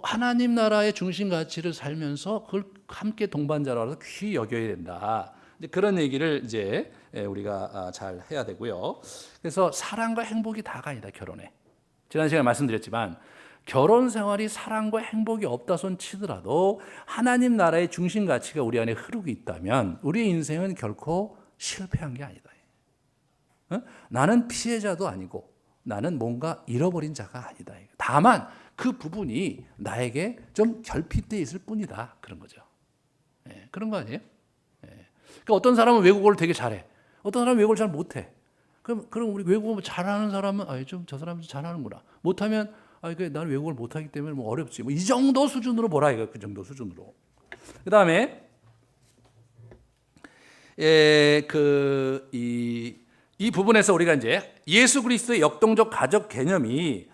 하나님 나라의 중심 가치를 살면서 그걸 함께 동반자라서 귀히 여겨야 된다. 이제 그런 얘기를 이제 우리가 잘 해야 되고요. 그래서 사랑과 행복이 다가 아니다, 결혼에. 지난 시간에 말씀드렸지만 결혼 생활이 사랑과 행복이 없다 손 치더라도 하나님 나라의 중심 가치가 우리 안에 흐르고 있다면 우리의 인생은 결코 실패한 게 아니다. 나는 피해자도 아니고 나는 뭔가 잃어버린 자가 아니다. 다만 그 부분이 나에게 좀 결핍되어 있을 뿐이다. 그런 거죠. 그런 거 아니에요? 그러니까 어떤 사람은 외국어를 되게 잘해. 어떤 사람은 외국어를 잘 못해. 그럼 우리 외국어 잘하는 사람은 저 사람은 잘하는구나. 못하면 나는 외국어를 못하기 때문에 뭐 어렵지. 뭐 이 정도 수준으로 보라 이거. 그 정도 수준으로. 그다음에 이 부분에서 우리가 이제 예수 그리스도의 역동적 가족 개념이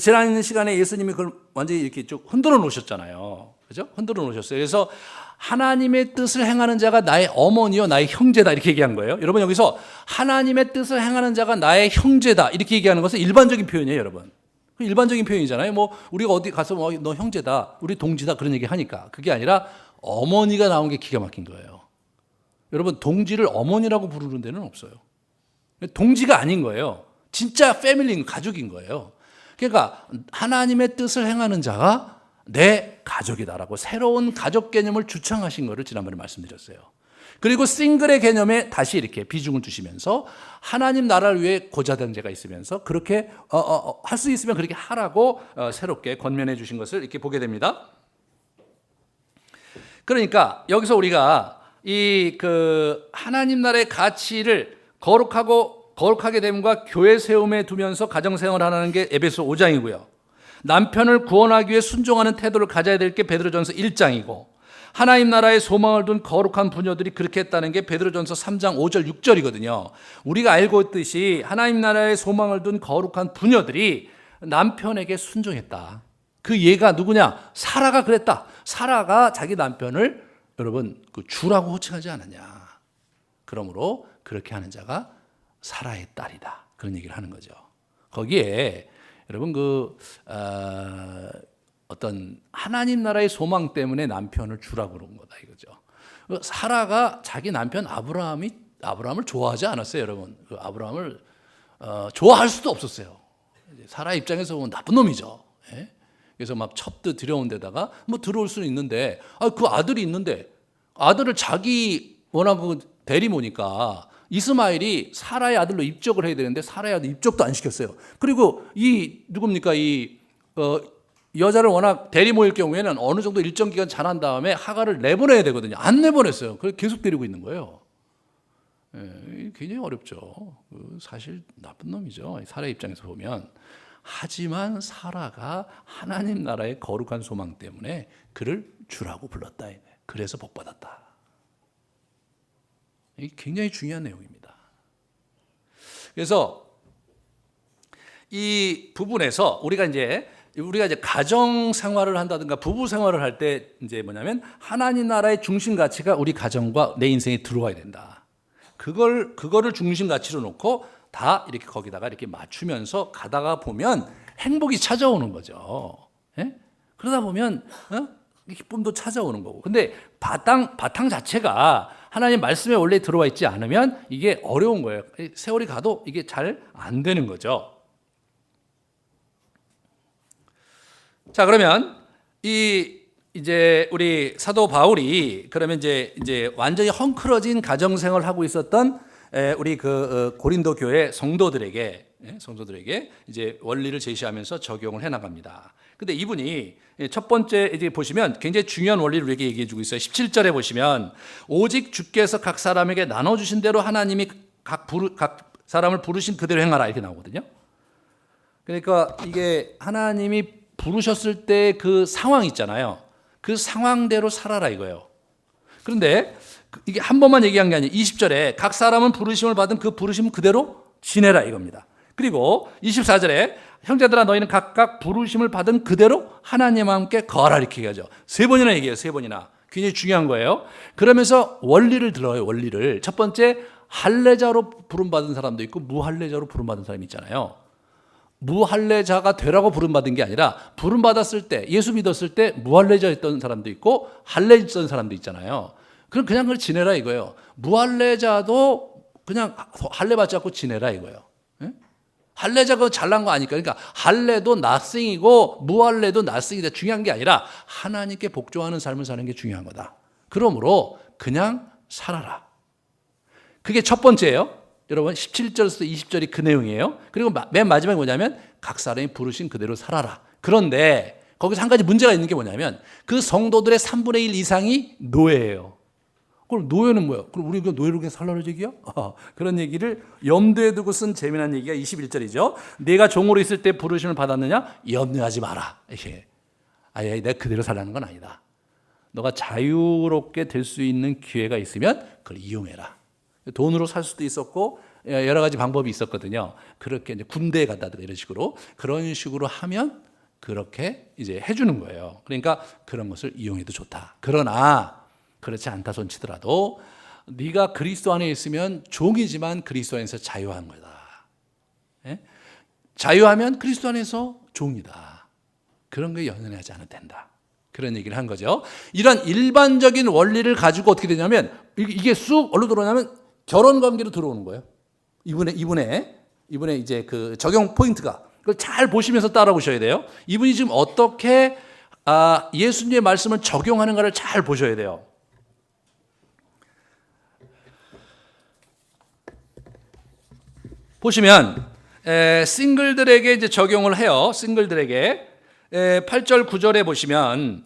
지난 시간에 예수님이 그걸 완전히 이렇게 쭉 흔들어 놓으셨잖아요. 그죠? 흔들어 놓으셨어요. 그래서 하나님의 뜻을 행하는 자가 나의 어머니요 나의 형제다 이렇게 얘기한 거예요. 여러분 여기서 하나님의 뜻을 행하는 자가 나의 형제다 이렇게 얘기하는 것은 일반적인 표현이에요, 여러분. 일반적인 표현이잖아요. 뭐 우리가 어디 가서 너 형제다, 우리 동지다 그런 얘기 하니까 그게 아니라 어머니가 나온 게 기가 막힌 거예요. 여러분 동지를 어머니라고 부르는 데는 없어요. 동지가 아닌 거예요. 진짜 패밀리인 가족인 거예요. 그러니까 하나님의 뜻을 행하는 자가 내 가족이다라고 새로운 가족 개념을 주창하신 것을 지난번에 말씀드렸어요. 그리고 싱글의 개념에 다시 이렇게 비중을 두시면서 하나님 나라를 위해 고자된 자가 있으면서 그렇게 할 수 있으면 그렇게 하라고 새롭게 권면해 주신 것을 이렇게 보게 됩니다. 그러니까 여기서 우리가 하나님 나라의 가치를 거룩하게 됨과 교회 세움에 두면서 가정생활하는 게 에베소 5장이고요. 남편을 구원하기 위해 순종하는 태도를 가져야 될 게 베드로전서 1장이고 하나님 나라의 소망을 둔 거룩한 부녀들이 그렇게 했다는 게 베드로전서 3장 5절 6절이거든요. 우리가 알고 있듯이 하나님 나라의 소망을 둔 거룩한 부녀들이 남편에게 순종했다. 그 예가 누구냐? 사라가 그랬다. 사라가 자기 남편을 여러분 주라고 호칭하지 않았냐. 그러므로 그렇게 하는 자가 사라의 딸이다. 그런 얘기를 하는 거죠. 거기에 여러분 어떤 하나님 나라의 소망 때문에 남편을 주라고 그런 거다 이거죠. 사라가 자기 남편 아브라함을 좋아하지 않았어요, 여러분. 아브라함을 좋아할 수도 없었어요. 사라 입장에서 보면 나쁜 놈이죠. 그래서 막 첩도 들여온 데다가 뭐 들어올 수는 있는데 그 아들이 있는데 아들을 자기 워낙 대리모니까 이스마엘이 사라의 아들로 입적을 해야 되는데 사라의 아들 입적도 안 시켰어요. 그리고 누굽니까 여자를 워낙 대리모일 경우에는 어느 정도 일정 기간 잘한 다음에 하가를 내보내야 되거든요. 안 내보냈어요. 그래서 계속 데리고 있는 거예요. 굉장히 어렵죠. 사실 나쁜 놈이죠. 사라 입장에서 보면. 하지만 사라가 하나님 나라의 거룩한 소망 때문에 그를 주라고 불렀다. 그래서 복받았다. 이게 굉장히 중요한 내용입니다. 그래서 이 부분에서 우리가 이제 가정 생활을 한다든가 부부 생활을 할 때 이제 뭐냐면 하나님 나라의 중심 가치가 우리 가정과 내 인생에 들어와야 된다. 그거를 중심 가치로 놓고 다 이렇게 거기다가 이렇게 맞추면서 가다가 보면 행복이 찾아오는 거죠. 그러다 보면 기쁨도 찾아오는 거고. 근데 바탕 자체가 하나님 말씀에 원래 들어와 있지 않으면 이게 어려운 거예요. 세월이 가도 이게 잘 안 되는 거죠. 자, 그러면 이제 우리 사도 바울이 그러면 이제 완전히 헝클어진 가정 생활을 하고 있었던 우리 고린도 교회 성도들에게 이제 원리를 제시하면서 적용을 해 나갑니다. 근데 이분이 첫 번째 이제 보시면 굉장히 중요한 원리를 우리에게 얘기해 주고 있어요. 17절에 보시면 오직 주께서 각 사람에게 나눠 주신 대로 하나님이 각 사람을 부르신 그대로 행하라 이렇게 나오거든요. 그러니까 이게 하나님이 부르셨을 때 그 상황 있잖아요. 그 상황대로 살아라 이거예요. 그런데 이게 한 번만 얘기한 게 아니에요. 20절에 각 사람은 부르심을 받은 그 부르심 그대로 지내라 이겁니다. 그리고 24절에 형제들아 너희는 각각 부르심을 받은 그대로 하나님과 함께 거하라 이렇게 얘기하죠. 세 번이나 얘기해요. 세 번이나. 굉장히 중요한 거예요. 그러면서 원리를 들어요. 원리를. 첫 번째, 할례자로 부름받은 사람도 있고 무할례자로 부름받은 사람이 있잖아요. 무할례자가 되라고 부름받은 게 아니라 부름받았을 때, 예수 믿었을 때 무할례자였던 사람도 있고 할례였던 사람도 있잖아요. 그럼 그냥 그걸 지내라 이거예요. 무할례자도 그냥 할례 받지 않고 지내라 이거예요. 할례자가 잘난 거 아니까. 그러니까 할례도 낫싱이고 무할례도 낫싱이다. 중요한 게 아니라 하나님께 복종하는 삶을 사는 게 중요한 거다. 그러므로 그냥 살아라. 그게 첫 번째예요. 여러분 17절에서 20절이 그 내용이에요. 그리고 맨 마지막에 뭐냐면 각 사람이 부르신 그대로 살아라. 그런데 거기서 한 가지 문제가 있는 게 뭐냐면 그 성도들의 3분의 1 이상이 노예예요. 그럼 노예는 뭐야? 그럼 우리가 노예로 그냥 살라는 얘기야? 그런 얘기를 염두에 두고 쓴 재미난 얘기가 21절이죠. 내가 종으로 있을 때 부르심을 받았느냐? 염려하지 마라. 이게 내가 그대로 살라는 건 아니다. 너가 자유롭게 될 수 있는 기회가 있으면 그걸 이용해라. 돈으로 살 수도 있었고 여러 가지 방법이 있었거든요. 그렇게 이제 군대에 갔다든가 이런 식으로 그런 식으로 하면 그렇게 이제 해주는 거예요. 그러니까 그런 것을 이용해도 좋다. 그러나 그렇지 않다 손치더라도 네가 그리스도 안에 있으면 종이지만 그리스도 안에서 자유한 거다. 예? 자유하면 그리스도 안에서 종이다. 그런 거에 연연하지 않아도 된다. 그런 얘기를 한 거죠. 이런 일반적인 원리를 가지고 어떻게 되냐면 이게 쑥 어디로 들어오냐면 결혼 관계로 들어오는 거예요. 이분의 이제 그 적용 포인트가 그걸 잘 보시면서 따라보셔야 돼요. 이분이 지금 어떻게 예수님의 말씀을 적용하는가를 잘 보셔야 돼요. 보시면 싱글들에게 이제 적용을 해요. 싱글들에게 8절 9절에 보시면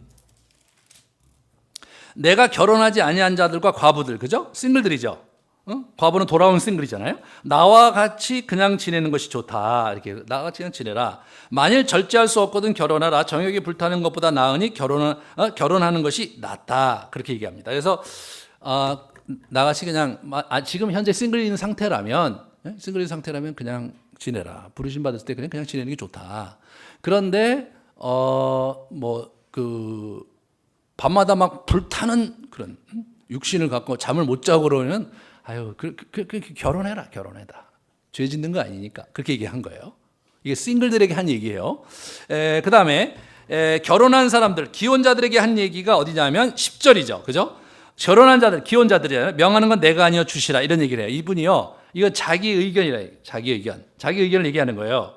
내가 결혼하지 아니한 자들과 과부들, 그죠? 싱글들이죠. 과부는 돌아온 싱글이잖아요. 나와 같이 그냥 지내는 것이 좋다. 이렇게 나와 같이 그냥 지내라. 만일 절제할 수 없거든 결혼하라. 정욕이 불타는 것보다 나으니 결혼하는 것이 낫다. 그렇게 얘기합니다. 그래서 나같이 그냥 지금 현재 싱글인 상태라면 그냥 지내라. 부르심 받았을 때 그냥 지내는 게 좋다. 그런데 밤마다 막 불타는 그런 육신을 갖고 잠을 못 자고 그러면 결혼해라. 죄 짓는 거 아니니까 그렇게 얘기한 거예요. 이게 싱글들에게 한 얘기예요. 그 다음에 결혼한 사람들, 기혼자들에게 한 얘기가 어디냐면 10절이죠. 그죠? 결혼한 자들, 기혼자들이잖아요. 명하는 건 내가 아니여 주시라 이런 얘기를 해요. 이분이요. 이거 자기 의견이라 자기 의견을 얘기하는 거예요.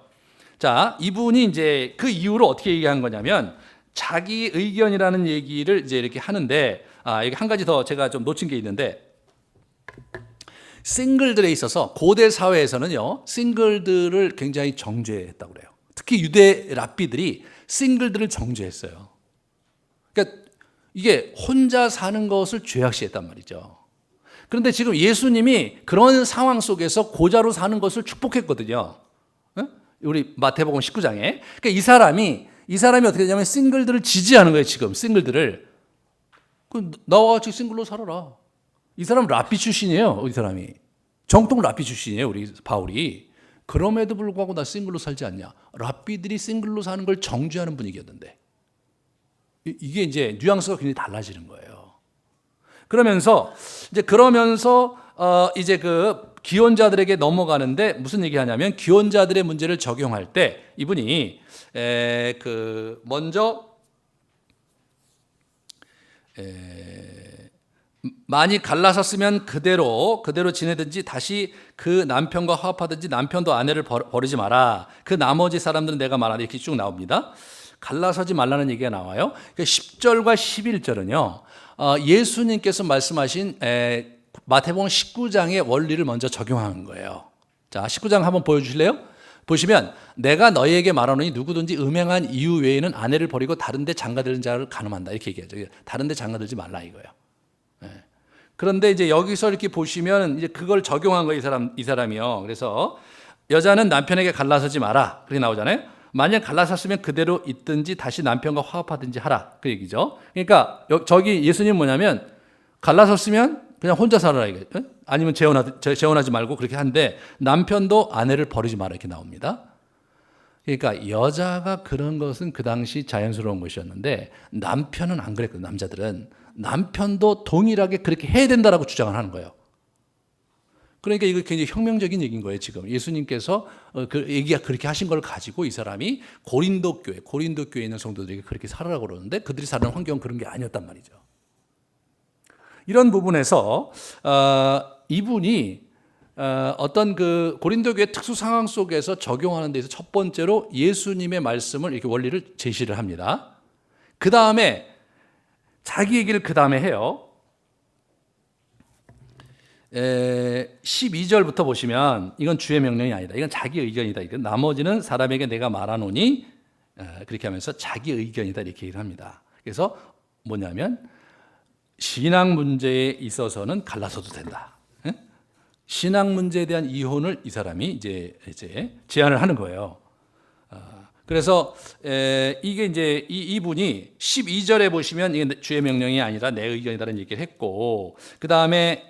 자, 이분이 이제 그 이후로 어떻게 얘기한 거냐면 자기 의견이라는 얘기를 이제 이렇게 하는데 여기 한 가지 더 제가 좀 놓친 게 있는데 싱글들에 있어서 고대 사회에서는요 싱글들을 굉장히 정죄했다고 그래요. 특히 유대 랍비들이 싱글들을 정죄했어요. 그러니까 이게 혼자 사는 것을 죄악시했단 말이죠. 그런데 지금 예수님이 그런 상황 속에서 고자로 사는 것을 축복했거든요. 우리 마태복음 19장에. 그러니까 이 사람이 어떻게 되냐면 싱글들을 지지하는 거예요. 지금 싱글들을. 나와 같이 싱글로 살아라. 이 사람 랍비 출신이에요. 이 사람이. 정통 랍비 출신이에요. 우리 바울이. 그럼에도 불구하고 나 싱글로 살지 않냐. 랍비들이 싱글로 사는 걸 정죄하는 분위기였는데. 이게 이제 뉘앙스가 굉장히 달라지는 거예요. 그러면서 이제 그 기혼자들에게 넘어가는데 무슨 얘기하냐면 기혼자들의 문제를 적용할 때 이분이 먼저 많이 갈라섰으면 그대로 지내든지 다시 그 남편과 화합하든지 남편도 아내를 버리지 마라. 그 나머지 사람들은 내가 말하는 이렇게 쭉 나옵니다. 갈라서지 말라는 얘기가 나와요. 10절과 11절은요. 예수님께서 말씀하신 마태복음 19장의 원리를 먼저 적용하는 거예요. 자, 19장 한번 보여주실래요? 보시면 내가 너희에게 말하노니 누구든지 음행한 이유 외에는 아내를 버리고 다른 데 장가드는 자를 간음한다. 이렇게 얘기하죠. 다른 데 장가들지 말라 이거예요. 그런데 이제 여기서 이렇게 보시면 이제 그걸 적용한 거예요. 이 사람이요. 그래서 여자는 남편에게 갈라서지 마라. 그렇게 나오잖아요. 만약 갈라섰으면 그대로 있든지 다시 남편과 화합하든지 하라. 그 얘기죠. 그러니까 저기 예수님 뭐냐면 갈라섰으면 그냥 혼자 살아라 이게. 아니면 재혼하지 말고 그렇게 한데 남편도 아내를 버리지 마라 이렇게 나옵니다. 그러니까 여자가 그런 것은 그 당시 자연스러운 것이었는데 남편은 안 그랬거든요. 남자들은 남편도 동일하게 그렇게 해야 된다라고 주장을 하는 거예요. 그러니까 이거 굉장히 혁명적인 얘기인 거예요. 지금 예수님께서 그 얘기가 그렇게 하신 걸 가지고 이 사람이 고린도 교회에 있는 성도들에게 그렇게 살아라고 그러는데 그들이 사는 환경은 그런 게 아니었단 말이죠. 이런 부분에서 이분이 어떤 그 고린도 교회 특수 상황 속에서 적용하는 데서 첫 번째로 예수님의 말씀을 이렇게 원리를 제시를 합니다. 그 다음에 자기 얘기를 그 다음에 해요. 12절부터 보시면 이건 주의 명령이 아니다. 이건 자기 의견이다. 이건 나머지는 사람에게 내가 말하노니 그렇게 하면서 자기 의견이다 이렇게 얘기를 합니다. 그래서 뭐냐면 신앙 문제에 있어서는 갈라서도 된다. 신앙 문제에 대한 이혼을 이 사람이 이제 제안을 하는 거예요. 그래서 이게 이제 이분이 12절에 보시면 이게 주의 명령이 아니라 내 의견이다라는 얘기를 했고, 그 다음에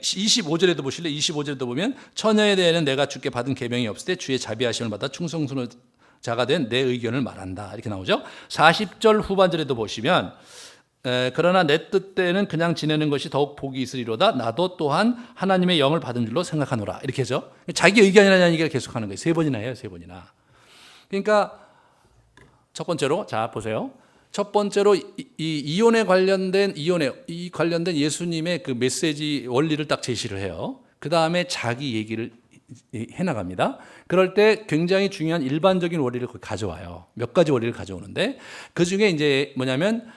25절에도 보실래? 25절에도 보면 처녀에 대해서는 내가 주께 받은 계명이 없을 때 주의 자비하심을 받아 충성스러운 자가 된 내 의견을 말한다 이렇게 나오죠. 40절 후반절에도 보시면 그러나 내 뜻대는 그냥 지내는 것이 더욱 복이 있으리로다. 나도 또한 하나님의 영을 받은 줄로 생각하노라 이렇게 하죠. 자기 의견이라는 얘기를 계속하는 거예요. 세 번이나 해요. 세 번이나. 그러니까 첫 번째로 자 보세요. 첫 번째로 이혼에 관련된 예수님의 그 메시지 원리를 딱 제시를 해요. 그 다음에 자기 얘기를 해나갑니다. 그럴 때 굉장히 중요한 일반적인 원리를 가져와요. 몇 가지 원리를 가져오는데 그 중에 이제 뭐냐면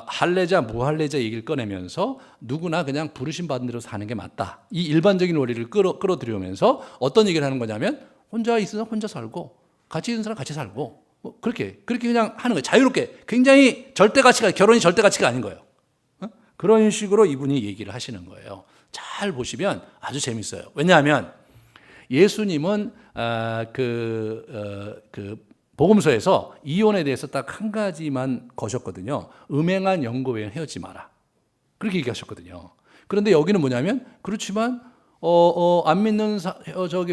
할례자 무할례자 얘기를 꺼내면서 누구나 그냥 부르심 받은 대로 사는 게 맞다. 이 일반적인 원리를 끌어들여오면서 어떤 얘기를 하는 거냐면 혼자 있으면 혼자 살고 같이 있는 사람 같이 살고 뭐 그렇게 그냥 하는 거예요. 자유롭게. 굉장히 결혼이 절대 가치가 아닌 거예요. 그런 식으로 이분이 얘기를 하시는 거예요. 잘 보시면 아주 재밌어요. 왜냐하면 예수님은 복음서에서 이혼에 대해서 딱 한 가지만 거셨거든요. 음행한 영고 외에는 헤어지지 마라. 그렇게 얘기하셨거든요. 그런데 여기는 뭐냐면 그렇지만 안 믿는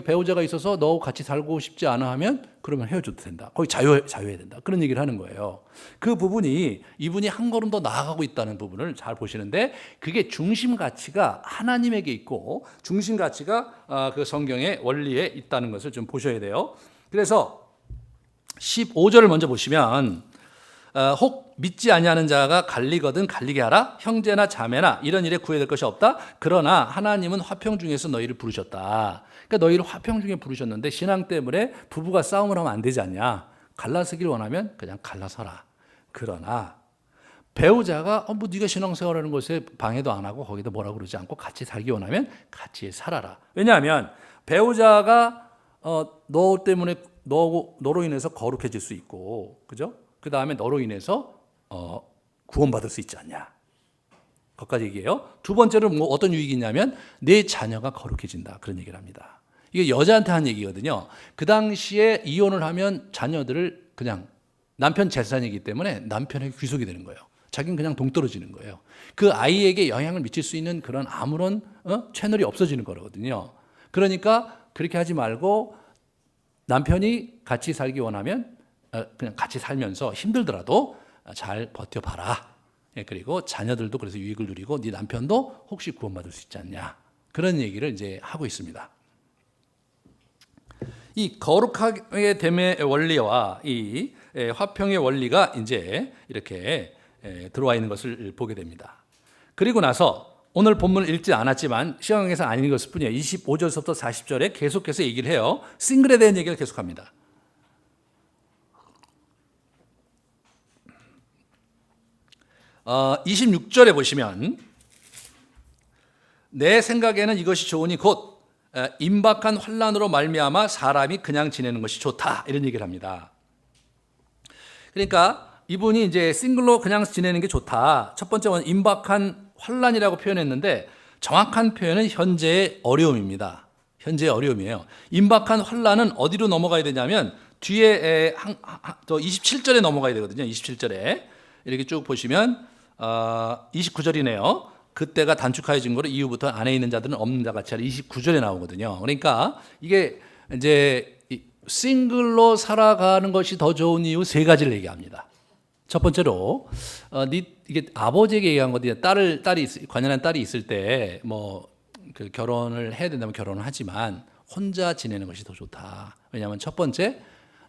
배우자가 있어서 너 같이 살고 싶지 않아 하면 그러면 헤어져도 된다. 거기 자유해야 된다. 그런 얘기를 하는 거예요. 그 부분이 이분이 한 걸음 더 나아가고 있다는 부분을 잘 보시는데 그게 중심 가치가 하나님에게 있고 중심 가치가 그 성경의 원리에 있다는 것을 좀 보셔야 돼요. 그래서 15절을 먼저 보시면 혹 믿지 아니하는 자가 갈리거든 갈리게 하라. 형제나 자매나 이런 일에 구애될 것이 없다. 그러나 하나님은 화평 중에서 너희를 부르셨다. 그러니까 너희를 화평 중에 부르셨는데 신앙 때문에 부부가 싸움을 하면 안 되지 않냐. 갈라서길 원하면 그냥 갈라서라. 그러나 배우자가 뭐 네가 신앙생활하는 것에 방해도 안 하고 거기다 뭐라고 그러지 않고 같이 살기 원하면 같이 살아라. 왜냐하면 배우자가 너 때문에 너로 인해서 거룩해질 수 있고, 그죠? 그 다음에 너로 인해서 구원받을 수 있지 않냐. 거기까지 얘기해요. 두 번째로 뭐 어떤 유익이 있냐면 내 자녀가 거룩해진다. 그런 얘기를 합니다. 이게 여자한테 한 얘기거든요. 그 당시에 이혼을 하면 자녀들을 그냥 남편 재산이기 때문에 남편에게 귀속이 되는 거예요. 자기는 그냥 동떨어지는 거예요. 그 아이에게 영향을 미칠 수 있는 그런 아무런 채널이 없어지는 거거든요. 그러니까 그렇게 하지 말고 남편이 같이 살기 원하면 그냥 같이 살면서 힘들더라도 잘 버텨봐라. 그리고 자녀들도 그래서 유익을 누리고 네 남편도 혹시 구원받을 수 있지 않냐. 그런 얘기를 이제 하고 있습니다. 이 거룩하게 됨의 원리와 이 화평의 원리가 이제 이렇게 들어와 있는 것을 보게 됩니다. 그리고 나서 오늘 본문을 읽지 않았지만 시간에서 안 읽었을 뿐이에요. 25절부터 40절에 계속해서 얘기를 해요. 싱글에 대한 얘기를 계속합니다. 26절에 보시면 내 생각에는 이것이 좋으니 곧 임박한 환난으로 말미암아 사람이 그냥 지내는 것이 좋다 이런 얘기를 합니다. 그러니까 이분이 이제 싱글로 그냥 지내는 게 좋다. 첫 번째는 임박한 환난이라고 표현했는데 정확한 표현은 현재의 어려움입니다. 현재의 어려움이에요. 임박한 환난은 어디로 넘어가야 되냐면 뒤에 27절에 넘어가야 되거든요. 27절에 이렇게 쭉 보시면 29절이네요. 그때가 단축하여진 거로 이후부터 안에 있는 자들은 없는 자 같이 하라 29절에 나오거든요. 그러니까 이게 이제 싱글로 살아가는 것이 더 좋은 이유 세 가지를 얘기합니다. 첫 번째로 이게 아버지에게 얘기한 건데 관연한 딸이 있을 때 뭐 그 결혼을 해야 된다면 결혼을 하지만 혼자 지내는 것이 더 좋다. 왜냐하면 첫 번째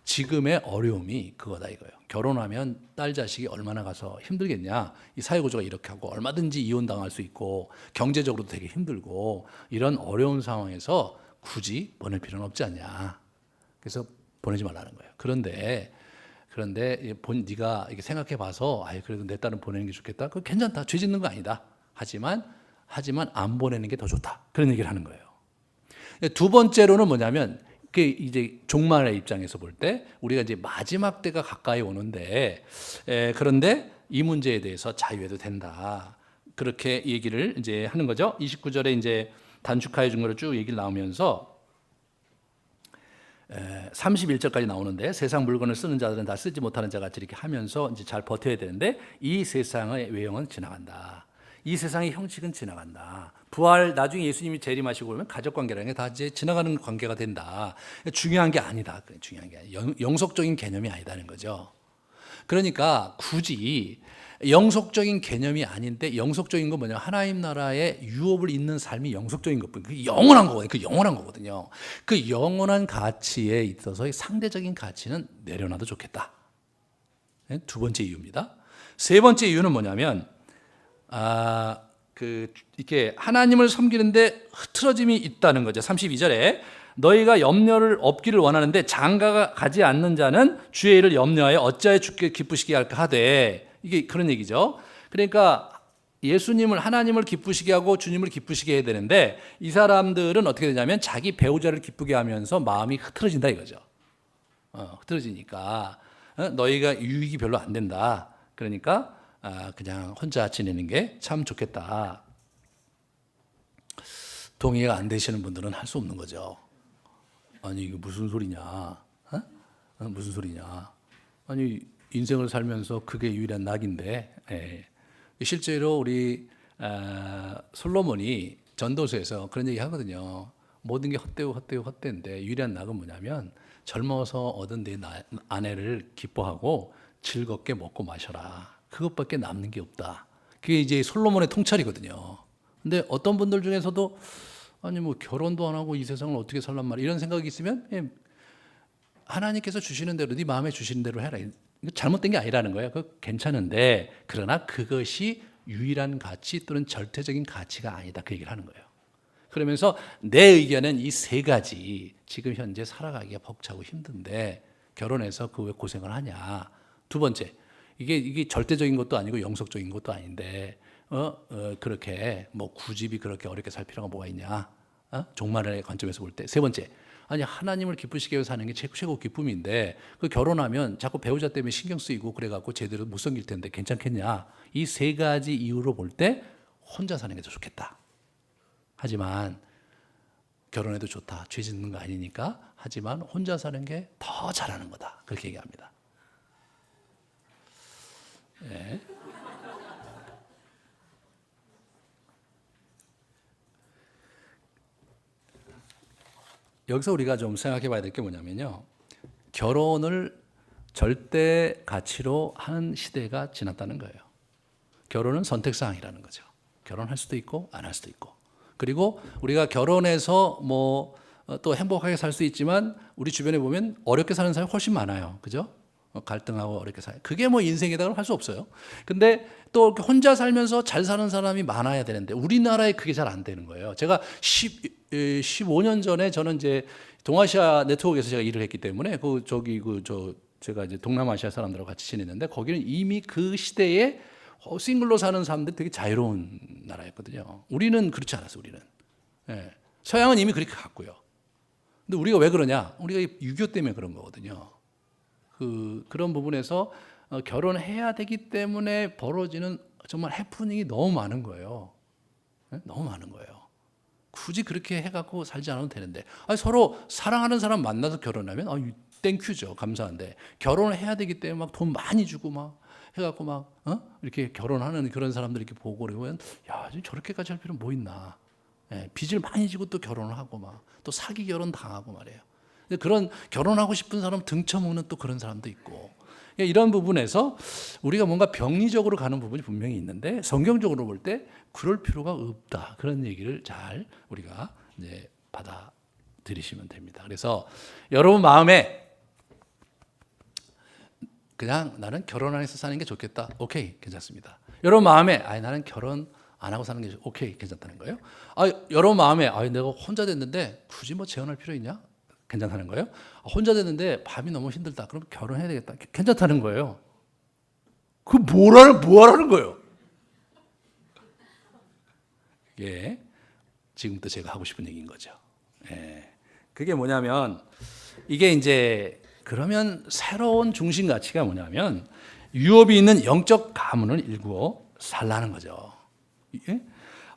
지금의 어려움이 그거다 이거예요. 결혼하면 딸 자식이 얼마나 가서 힘들겠냐. 이 사회구조가 이렇게 하고 얼마든지 이혼당할 수 있고 경제적으로도 되게 힘들고 이런 어려운 상황에서 굳이 보낼 필요는 없지 않냐. 그래서 보내지 말라는 거예요. 그런데 네가 이렇게 생각해 봐서 그래도 내 딸은 보내는 게 좋겠다. 그거 괜찮다. 죄 짓는 거 아니다. 하지만 안 보내는 게 더 좋다. 그런 얘기를 하는 거예요. 두 번째로는 뭐냐면 그 이제 종말의 입장에서 볼 때 우리가 이제 마지막 때가 가까이 오는데 그런데 이 문제에 대해서 자유해도 된다. 그렇게 얘기를 이제 하는 거죠. 29절에 이제 단축하여 준 거를 쭉 얘기를 나오면서 31절까지 나오는데 세상 물건을 쓰는 자들은 다 쓰지 못하는 자 같이 이렇게 하면서 이제 잘 버텨야 되는데 이 세상의 외형은 지나간다. 이 세상의 형식은 지나간다. 부활 나중에 예수님이 재림하시고 그러면 가족 관계라는 게 다 이제 지나가는 관계가 된다. 중요한 게 아니다. 중요한 게 아니라 영속적인 개념이 아니다는 거죠. 그러니까 굳이 영속적인 개념이 아닌데 영속적인 건 뭐냐면 하나님 나라의 유업을 잇는 삶이 영속적인 것뿐. 그 영원한 거거든요. 그 영원한 거거든요. 그 영원한 가치에 있어서의 상대적인 가치는 내려놔도 좋겠다. 두 번째 이유입니다. 세 번째 이유는 뭐냐면 이렇게 하나님을 섬기는데 흐트러짐이 있다는 거죠. 32절에 너희가 염려를 없기를 원하는데 장가가 가지 않는 자는 주의 일을 염려하여 어찌하여 주께 기쁘시게 할까 하되 이게 그런 얘기죠. 그러니까 하나님을 기쁘시게 하고 주님을 기쁘시게 해야 되는데 이 사람들은 어떻게 되냐면 자기 배우자를 기쁘게 하면서 마음이 흐트러진다 이거죠. 흐트러지니까 너희가 유익이 별로 안 된다. 그러니까 그냥 혼자 지내는 게 참 좋겠다. 동의가 안 되시는 분들은 할 수 없는 거죠. 아니 이게 무슨 소리냐? 무슨 소리냐? 아니 인생을 살면서 그게 유일한 낙인데 실제로 우리 솔로몬이 전도서에서 그런 얘기 하거든요. 모든 게 헛되인데 유일한 낙은 뭐냐면 젊어서 얻은 내 아내를 기뻐하고 즐겁게 먹고 마셔라. 그것밖에 남는 게 없다. 그게 이제 솔로몬의 통찰이거든요. 근데 어떤 분들 중에서도 아니 뭐 결혼도 안 하고 이 세상을 어떻게 살란 말이야 이런 생각이 있으면 하나님께서 주시는 대로 네 마음에 주시는 대로 해라. 잘못된 게 아니라는 거예요. 그거 괜찮은데 그러나 그것이 유일한 가치 또는 절대적인 가치가 아니다. 그 얘기를 하는 거예요. 그러면서 내 의견은 이 세 가지 지금 현재 살아가기가 벅차고 힘든데 결혼해서 그 왜 고생을 하냐. 두 번째 이게 절대적인 것도 아니고 영속적인 것도 아닌데 그렇게 뭐 구집이 그렇게 어렵게 살 필요가 뭐가 있냐? 종말의 관점에서 볼 때. 세 번째, 아니 하나님을 기쁘시게 해서 사는 게 최고 기쁨인데 그 결혼하면 자꾸 배우자 때문에 신경 쓰이고 그래갖고 제대로 못 섬길 텐데 괜찮겠냐? 이 세 가지 이유로 볼 때 혼자 사는 게 더 좋겠다. 하지만 결혼해도 좋다. 죄 짓는 거 아니니까. 하지만 혼자 사는 게 더 잘하는 거다. 그렇게 얘기합니다. 네. 여기서 우리가 좀 생각해 봐야 될 게 뭐냐면요. 결혼을 절대 가치로 하는 시대가 지났다는 거예요. 결혼은 선택사항이라는 거죠. 결혼할 수도 있고 안 할 수도 있고. 그리고 우리가 결혼해서 뭐 또 행복하게 살 수 있지만 우리 주변에 보면 어렵게 사는 사람이 훨씬 많아요. 그죠? 갈등하고 어렵게 살아요. 그게 뭐 인생이라고 할 수 없어요. 근데 또 혼자 살면서 잘 사는 사람이 많아야 되는데 우리나라에 그게 잘 안 되는 거예요. 제가 15년 전에 저는 이제 동아시아 네트워크에서 제가 일을 했기 때문에 제가 이제 동남아시아 사람들하고 같이 지냈는데 거기는 이미 그 시대에 싱글로 사는 사람들이 되게 자유로운 나라였거든요. 우리는 그렇지 않았어요. 우리는. 서양은 이미 그렇게 갔고요. 근데 우리가 왜 그러냐? 우리가 6.25 때문에 그런 거거든요. 그런 부분에서 결혼해야 되기 때문에 벌어지는 정말 해프닝이 너무 많은 거예요. 너무 많은 거예요. 굳이 그렇게 해갖고 살지 않아도 되는데 서로 사랑하는 사람 만나서 결혼하면 땡큐죠. 감사한데 결혼을 해야 되기 때문에 막 돈 많이 주고 막 해갖고 막 이렇게 결혼하는 그런 사람들 이렇게 보고 그러면 야, 저렇게까지 할 필요는 뭐 있나? 예, 빚을 많이 지고 또 결혼을 하고 막 또 사기 결혼 당하고 말이에요. 근데 그런 결혼하고 싶은 사람 등쳐먹는 또 그런 사람도 있고, 이런 부분에서 우리가 뭔가 병리적으로 가는 부분이 분명히 있는데 성경적으로 볼 때 그럴 필요가 없다. 그런 얘기를 잘 우리가 이제 받아들이시면 됩니다. 그래서 여러분 마음에 그냥 나는 결혼 안 해서 사는 게 좋겠다. 오케이, 괜찮습니다. 여러분 마음에 나는 결혼 안 하고 사는 게 오케이, 괜찮다는 거예요. 여러분 마음에 내가 혼자 됐는데 굳이 뭐 재혼할 필요 있냐? 괜찮다는 거예요. 혼자 됐는데 밤이 너무 힘들다. 그럼 결혼해야 되겠다. 괜찮다는 거예요. 그 뭐하라는 거예요? 예, 지금부터 제가 하고 싶은 얘기인 거죠. 예, 그게 뭐냐면 이게 이제 그러면 새로운 중심 가치가 뭐냐면 유업이 있는 영적 가문을 일구어 살라는 거죠. 예?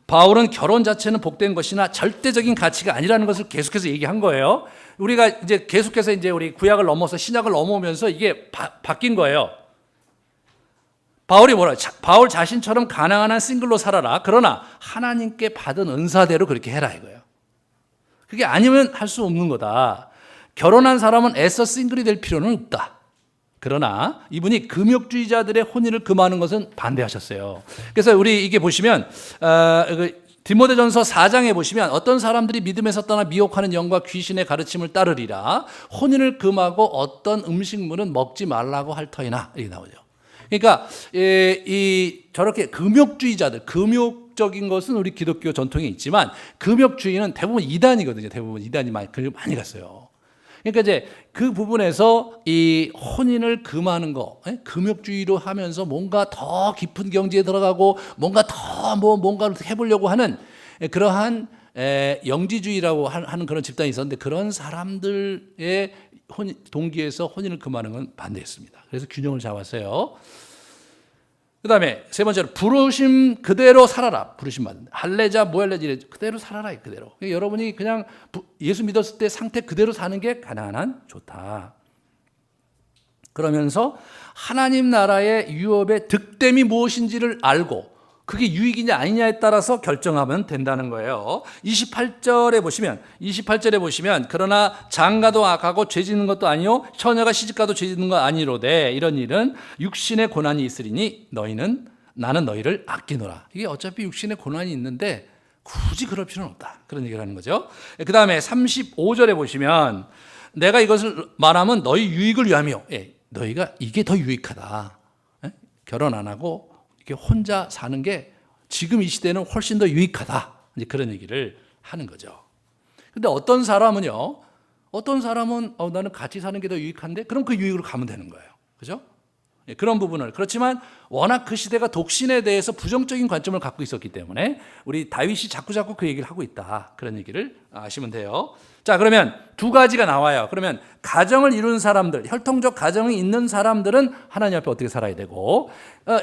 바울은 결혼 자체는 복된 것이나 절대적인 가치가 아니라는 것을 계속해서 얘기한 거예요. 우리가 이제 계속해서 이제 우리 구약을 넘어서 신약을 넘어오면서 이게 바뀐 거예요. 바울 자신처럼 가난한 한 싱글로 살아라. 그러나 하나님께 받은 은사대로 그렇게 해라 이거예요. 그게 아니면 할 수 없는 거다. 결혼한 사람은 애써 싱글이 될 필요는 없다. 그러나 이분이 금욕주의자들의 혼인을 금하는 것은 반대하셨어요. 그래서 우리 이게 보시면 디모데전서 4장에 보시면 어떤 사람들이 믿음에서 떠나 미혹하는 영과 귀신의 가르침을 따르리라. 혼인을 금하고 어떤 음식물은 먹지 말라고 할 터이나 이렇게 나오죠. 그러니까 저렇게 금욕주의자들, 금욕적인 것은 우리 기독교 전통에 있지만 금욕주의는 대부분 이단이거든요. 대부분 이단이 많이 갔어요. 그러니까 이제 그 부분에서 이 혼인을 금하는 거, 금욕주의로 하면서 뭔가 더 깊은 경지에 들어가고 뭔가 더 뭔가를 해보려고 하는 그러한 영지주의라고 하는 그런 집단이 있었는데 그런 사람들의 동기에서 혼인을 금하는 건 반대했습니다. 그래서 균형을 잡았어요. 그 다음에 세 번째로 부르심 그대로 살아라. 부르심 받는다. 할례자 모할례자 그대로 살아라. 그대로. 그러니까 여러분이 그냥 예수 믿었을 때 상태 그대로 사는 게 가난한 좋다. 그러면서 하나님 나라의 유업의 득됨이 무엇인지를 알고 그게 유익이냐 아니냐에 따라서 결정하면 된다는 거예요. 28절에 보시면 그러나 장가도 악하고 죄 짓는 것도 아니요 처녀가 시집가도 죄 짓는 것 아니로되 이런 일은 육신의 고난이 있으리니 나는 너희를 아끼노라. 이게 어차피 육신의 고난이 있는데 굳이 그럴 필요는 없다. 그런 얘기를 하는 거죠. 그 다음에 35절에 보시면 내가 이것을 말하면 너희 유익을 위함이요. 너희가 이게 더 유익하다. 결혼 안 하고 이렇게 혼자 사는 게 지금 이 시대는 훨씬 더 유익하다. 이제 그런 얘기를 하는 거죠. 근데 어떤 사람은 나는 같이 사는 게 더 유익한데 그럼 그 유익으로 가면 되는 거예요. 그죠? 그런 부분을. 그렇지만 워낙 그 시대가 독신에 대해서 부정적인 관점을 갖고 있었기 때문에 우리 다윗이 자꾸 그 얘기를 하고 있다. 그런 얘기를 아시면 돼요. 자, 그러면 두 가지가 나와요. 그러면 가정을 이룬 사람들, 혈통적 가정이 있는 사람들은 하나님 앞에 어떻게 살아야 되고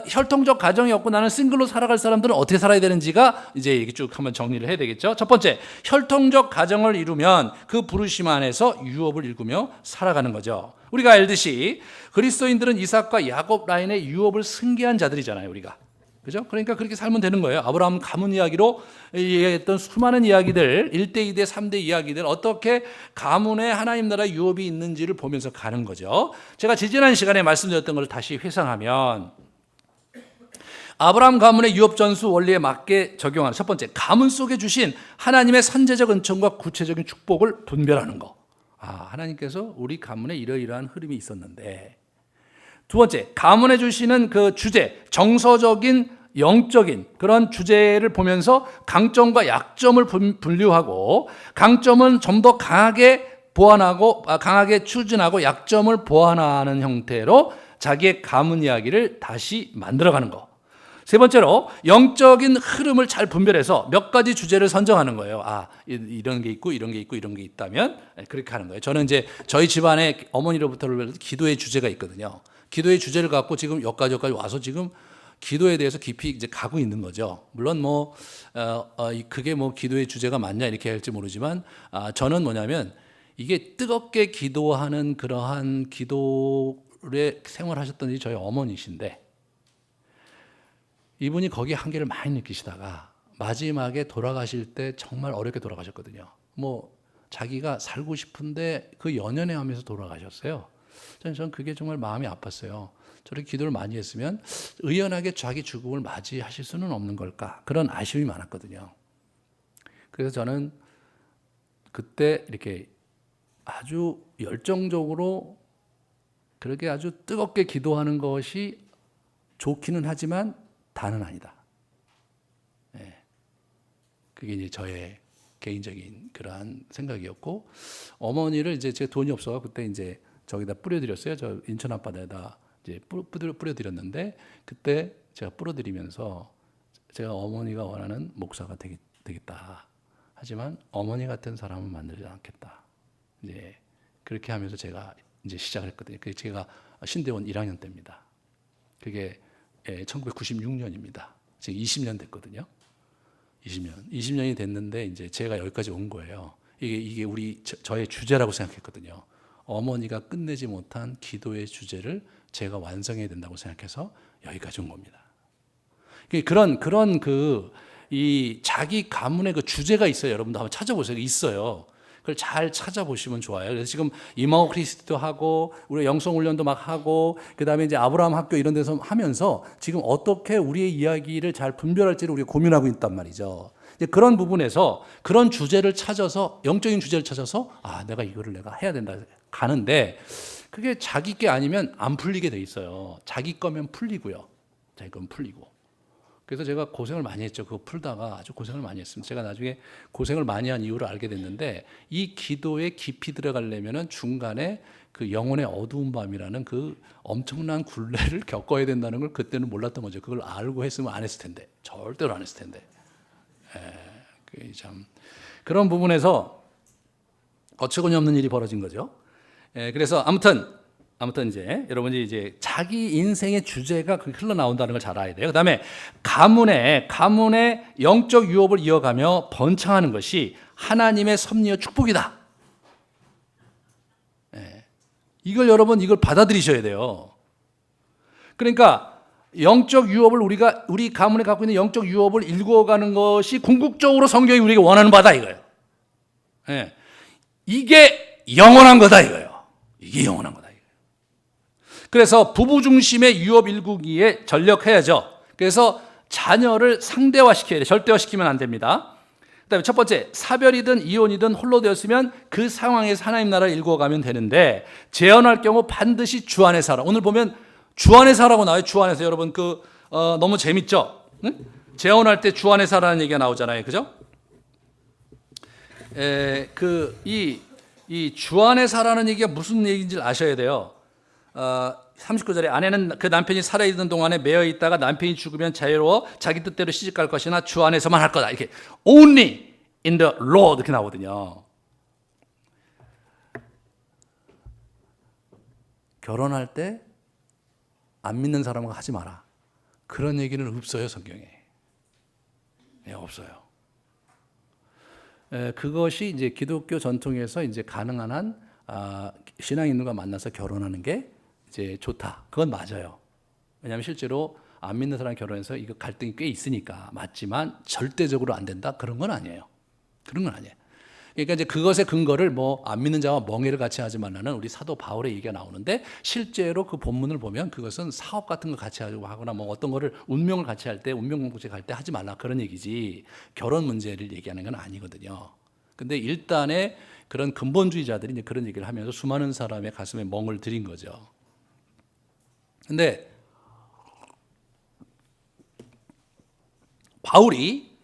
혈통적 가정이 없고 나는 싱글로 살아갈 사람들은 어떻게 살아야 되는지가 이제 얘기 쭉 한번 정리를 해야 되겠죠. 첫 번째, 혈통적 가정을 이루면 그 부르심 안에서 유업을 일구며 살아가는 거죠. 우리가 알듯이 그리스도인들은 이삭과 야곱 라인의 유업을 승계한 자들이잖아요, 우리가. 그죠? 그러니까 그렇게 살면 되는 거예요. 아브라함 가문 이야기로 얘기했던 수많은 이야기들, 1대, 2대, 3대 이야기들, 어떻게 가문에 하나님 나라 유업이 있는지를 보면서 가는 거죠. 제가 지지난 시간에 말씀드렸던 걸 다시 회상하면 아브라함 가문의 유업 전수 원리에 맞게 적용하는 첫 번째, 가문 속에 주신 하나님의 선제적 은총과 구체적인 축복을 분별하는 거. 하나님께서 우리 가문에 이러이러한 흐름이 있었는데, 두 번째, 가문에 주시는 그 주제, 정서적인 영적인 그런 주제를 보면서 강점과 약점을 분류하고 강점은 좀 더 강하게 보완하고 강하게 추진하고 약점을 보완하는 형태로 자기의 가문 이야기를 다시 만들어가는 거. 세 번째로 영적인 흐름을 잘 분별해서 몇 가지 주제를 선정하는 거예요. 이런 게 있고 이런 게 있고 이런 게 있다면 그렇게 하는 거예요. 저는 이제 저희 집안에 어머니로부터 기도의 주제가 있거든요. 기도의 주제를 갖고 지금 여기까지 와서 지금 기도에 대해서 깊이 이제 가고 있는 거죠. 물론 그게 기도의 주제가 맞냐 이렇게 할지 모르지만 저는 뭐냐면 이게 뜨겁게 기도하는 그러한 기도에 생활하셨던 저희 어머니신데 이분이 거기에 한계를 많이 느끼시다가 마지막에 돌아가실 때 정말 어렵게 돌아가셨거든요. 뭐 자기가 살고 싶은데 그 연연해 하면서 돌아가셨어요. 저는 그게 정말 마음이 아팠어요. 저렇게 기도를 많이 했으면 의연하게 자기 죽음을 맞이하실 수는 없는 걸까? 그런 아쉬움이 많았거든요. 그래서 저는 그때 이렇게 아주 열정적으로 그렇게 아주 뜨겁게 기도하는 것이 좋기는 하지만 다는 아니다. 그게 이제 저의 개인적인 그러한 생각이었고, 어머니를 이제 제가 돈이 없어서 그때 이제 저기다 뿌려드렸어요. 저 인천 앞바다에다 이제 뿌려드렸는데, 그때 제가 뿌려드리면서 제가 어머니가 원하는 목사가 되겠다. 하지만 어머니 같은 사람은 만들지 않겠다. 이제 그렇게 하면서 제가 이제 시작을 했거든요. 그게 제가 신대원 1학년 때입니다. 그게 1996년입니다. 지금 20년 됐거든요. 20년이 됐는데 이제 제가 여기까지 온 거예요. 이게 저의 주제라고 생각했거든요. 어머니가 끝내지 못한 기도의 주제를 제가 완성해야 된다고 생각해서 여기까지 온 겁니다. 그런 이 자기 가문의 그 주제가 있어요. 여러분도 한번 찾아보세요. 있어요. 그걸 잘 찾아보시면 좋아요. 그래서 지금 이마오 크리스티도 하고 우리 영성 훈련도 막 하고 그다음에 이제 아브라함 학교 이런 데서 하면서 지금 어떻게 우리의 이야기를 잘 분별할지를 우리가 고민하고 있단 말이죠. 이제 그런 부분에서 그런 주제를 찾아서 영적인 주제를 찾아서 내가 이거를 내가 해야 된다 가는데 그게 자기 게 아니면 안 풀리게 돼 있어요. 자기 거면 풀리고요. 자기 거면 풀리고. 그래서 제가 고생을 많이 했죠. 그거 풀다가 아주 고생을 많이 했습니다. 제가 나중에 고생을 많이 한 이유를 알게 됐는데 이 기도에 깊이 들어가려면은 중간에 그 영혼의 어두운 밤이라는 그 엄청난 굴레를 겪어야 된다는 걸 그때는 몰랐던 거죠. 그걸 알고 했으면 안 했을 텐데. 절대로 안 했을 텐데. 그게 참 그런 부분에서 어처구니 없는 일이 벌어진 거죠. 그래서 아무튼 이제 여러분이 이제 자기 인생의 주제가 흘러나온다는 걸 잘 알아야 돼요. 그다음에 가문의 영적 유업을 이어가며 번창하는 것이 하나님의 섭리와 축복이다. 이걸 받아들이셔야 돼요. 그러니까 영적 유업을 우리 가문에 갖고 있는 영적 유업을 일구어가는 것이 궁극적으로 성경이 우리가 원하는 바다 이거예요. 이게 영원한 거다 이거예요. 이게 영원한 거다. 그래서 부부 중심의 유업 일구기에 전력해야죠. 그래서 자녀를 상대화시켜야 돼요. 절대화시키면 안 됩니다. 그다음에 첫 번째, 사별이든 이혼이든 홀로 되었으면 그 상황에서 하나님 나라를 일구어가면 되는데 재혼할 경우 반드시 주 안에 살아. 오늘 보면 주 안에 살라고 나와요. 주 안에서 여러분 너무 재밌죠? 응? 재혼할 때 주 안에 살라는 얘기가 나오잖아요. 그죠? 이 주 안에 살라는 얘기가 무슨 얘기인지 아셔야 돼요. 39절에 아내는 그 남편이 살아있는 동안에 매여 있다가 남편이 죽으면 자유로워 자기 뜻대로 시집갈 것이나 주 안에서만 할 거다. 이렇게 only in the Lord 이렇게 나오거든요. 결혼할 때 안 믿는 사람과 하지 마라. 그런 얘기는 없어요, 성경에. 없어요. 그것이 이제 기독교 전통에서 이제 가능한 한 신앙 있는 거 만나서 결혼하는 게 이제 좋다. 그건 맞아요. 왜냐하면 실제로 안 믿는 사람 결혼해서 이거 갈등이 꽤 있으니까 맞지만 절대적으로 안 된다. 그런 건 아니에요. 그런 건 아니에요. 그러니까 이제 그것의 근거를 안 믿는 자와 멍해를 같이 하지 말라는 우리 사도 바울의 얘기가 나오는데 실제로 그 본문을 보면 그것은 사업 같은 거 같이 하거나 어떤 거를 운명을 같이 할 때 운명 공동체 갈 때 하지 말라 그런 얘기지 결혼 문제를 얘기하는 건 아니거든요. 근데 일단의 그런 근본주의자들이 이제 그런 얘기를 하면서 수많은 사람의 가슴에 멍을 들인 거죠. 근데 바울이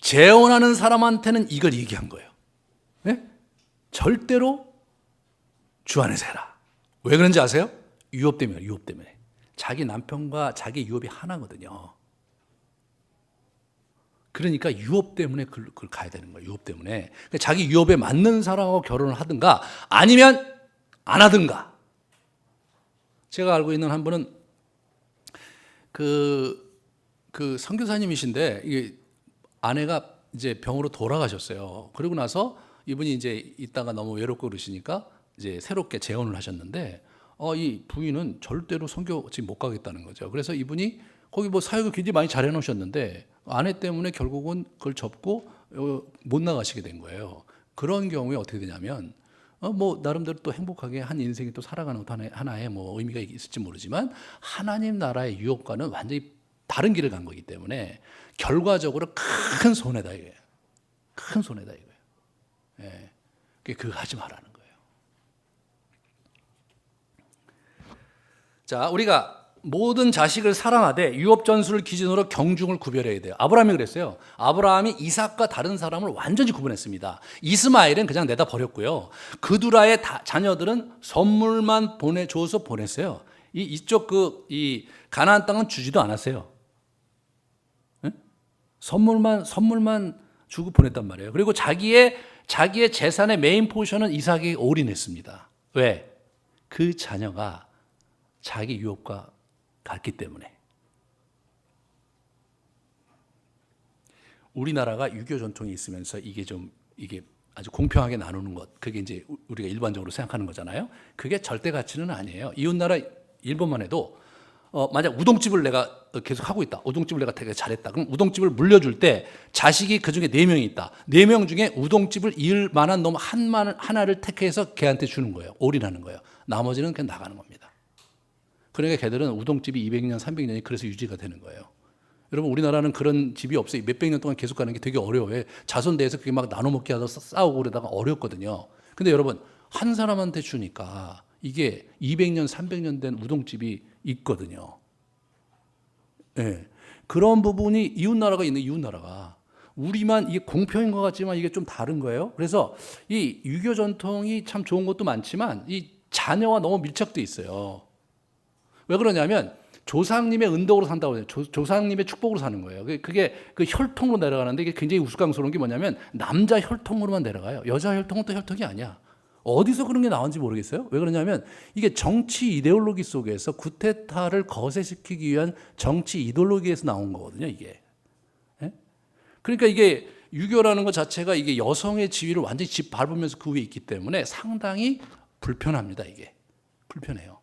재혼하는 사람한테는 이걸 얘기한 거예요. 네? 절대로 주 안에서 해라. 왜 그런지 아세요? 유업 때문에. 자기 남편과 자기 유업이 하나거든요. 그러니까 유업 때문에 그걸 가야 되는 거예요. 유업 때문에. 그러니까 자기 유업에 맞는 사람하고 결혼을 하든가 아니면 안 하든가. 제가 알고 있는 한 분은 그 선교사님이신데 이게 아내가 이제 병으로 돌아가셨어요. 그러고 나서 이분이 이제 있다가 너무 외롭고 그러시니까 이제 새롭게 재혼을 하셨는데 이 부인은 절대로 선교 지금 못 가겠다는 거죠. 그래서 이분이 거기 뭐 사역을 굉장히 많이 잘 해놓으셨는데 아내 때문에 결국은 그걸 접고 못 나가시게 된 거예요. 그런 경우에 어떻게 되냐면 뭐 나름대로 또 행복하게 한 인생이 또 살아가는 것도 하나의 뭐 의미가 있을지 모르지만 하나님 나라의 유업과는 완전히 다른 길을 간 거기 때문에 결과적으로 큰 손해다 이거예요. 큰 손해다 이거예요. 예. 그거 하지 말라는 거예요. 자, 우리가 모든 자식을 사랑하되 유업 전술을 기준으로 경중을 구별해야 돼요. 아브라함이 그랬어요. 아브라함이 이삭과 다른 사람을 완전히 구분했습니다. 이스마엘은 그냥 내다 버렸고요. 그두라의 자녀들은 선물만 보내줘서 보냈어요. 이쪽 이 가나안 땅은 주지도 않았어요. 네? 선물만 주고 보냈단 말이에요. 그리고 자기의 재산의 메인 포션은 이삭에게 올인했습니다. 왜? 그 자녀가 자기 유업과 같기 때문에. 우리나라가 유교 전통이 있으면서 이게 아주 공평하게 나누는 것, 그게 이제 우리가 일반적으로 생각하는 거잖아요. 그게 절대 가치는 아니에요. 이웃나라 일본만 해도 만약 우동집을 내가 계속 하고 있다. 우동집을 내가 되게 잘했다. 그럼 우동집을 물려줄 때 자식이 그 중에 4명이 있다. 4명 중에 우동집을 이을 만한 놈 하나를 택해서 걔한테 주는 거예요. 올인하는 거예요. 나머지는 그냥 나가는 겁니다. 그러니까 걔들은 우동집이 200년, 300년이 그래서 유지가 되는 거예요. 여러분 우리나라는 그런 집이 없어요. 몇백 년 동안 계속 가는 게 되게 어려워요. 자손대에서 그게 막 나눠 먹게 하다 싸우고 그러다가 어렵거든요. 근데 여러분 한 사람한테 주니까 이게 200년, 300년 된 우동집이 있거든요. 네. 그런 부분이 이웃나라가 있는 이웃나라가 우리만 이게 공평인 것 같지만 이게 좀 다른 거예요. 그래서 이 유교 전통이 참 좋은 것도 많지만 이 자녀와 너무 밀착돼 있어요. 왜 그러냐면 조상님의 은덕으로 산다고 해요. 조상님의 축복으로 사는 거예요. 그게 그 혈통으로 내려가는데 이게 굉장히 우스꽝스러운 게 뭐냐면 남자 혈통으로만 내려가요. 여자 혈통은 또 혈통이 아니야. 어디서 그런 게 나온지 모르겠어요. 왜 그러냐면 이게 정치 이데올로기 속에서 구테타를 거세시키기 위한 정치 이데올로기에서 나온 거거든요. 이게. 예? 그러니까 이게 유교라는 것 자체가 이게 여성의 지위를 완전히 밟으면서 그 위에 있기 때문에 상당히 불편합니다. 이게 불편해요.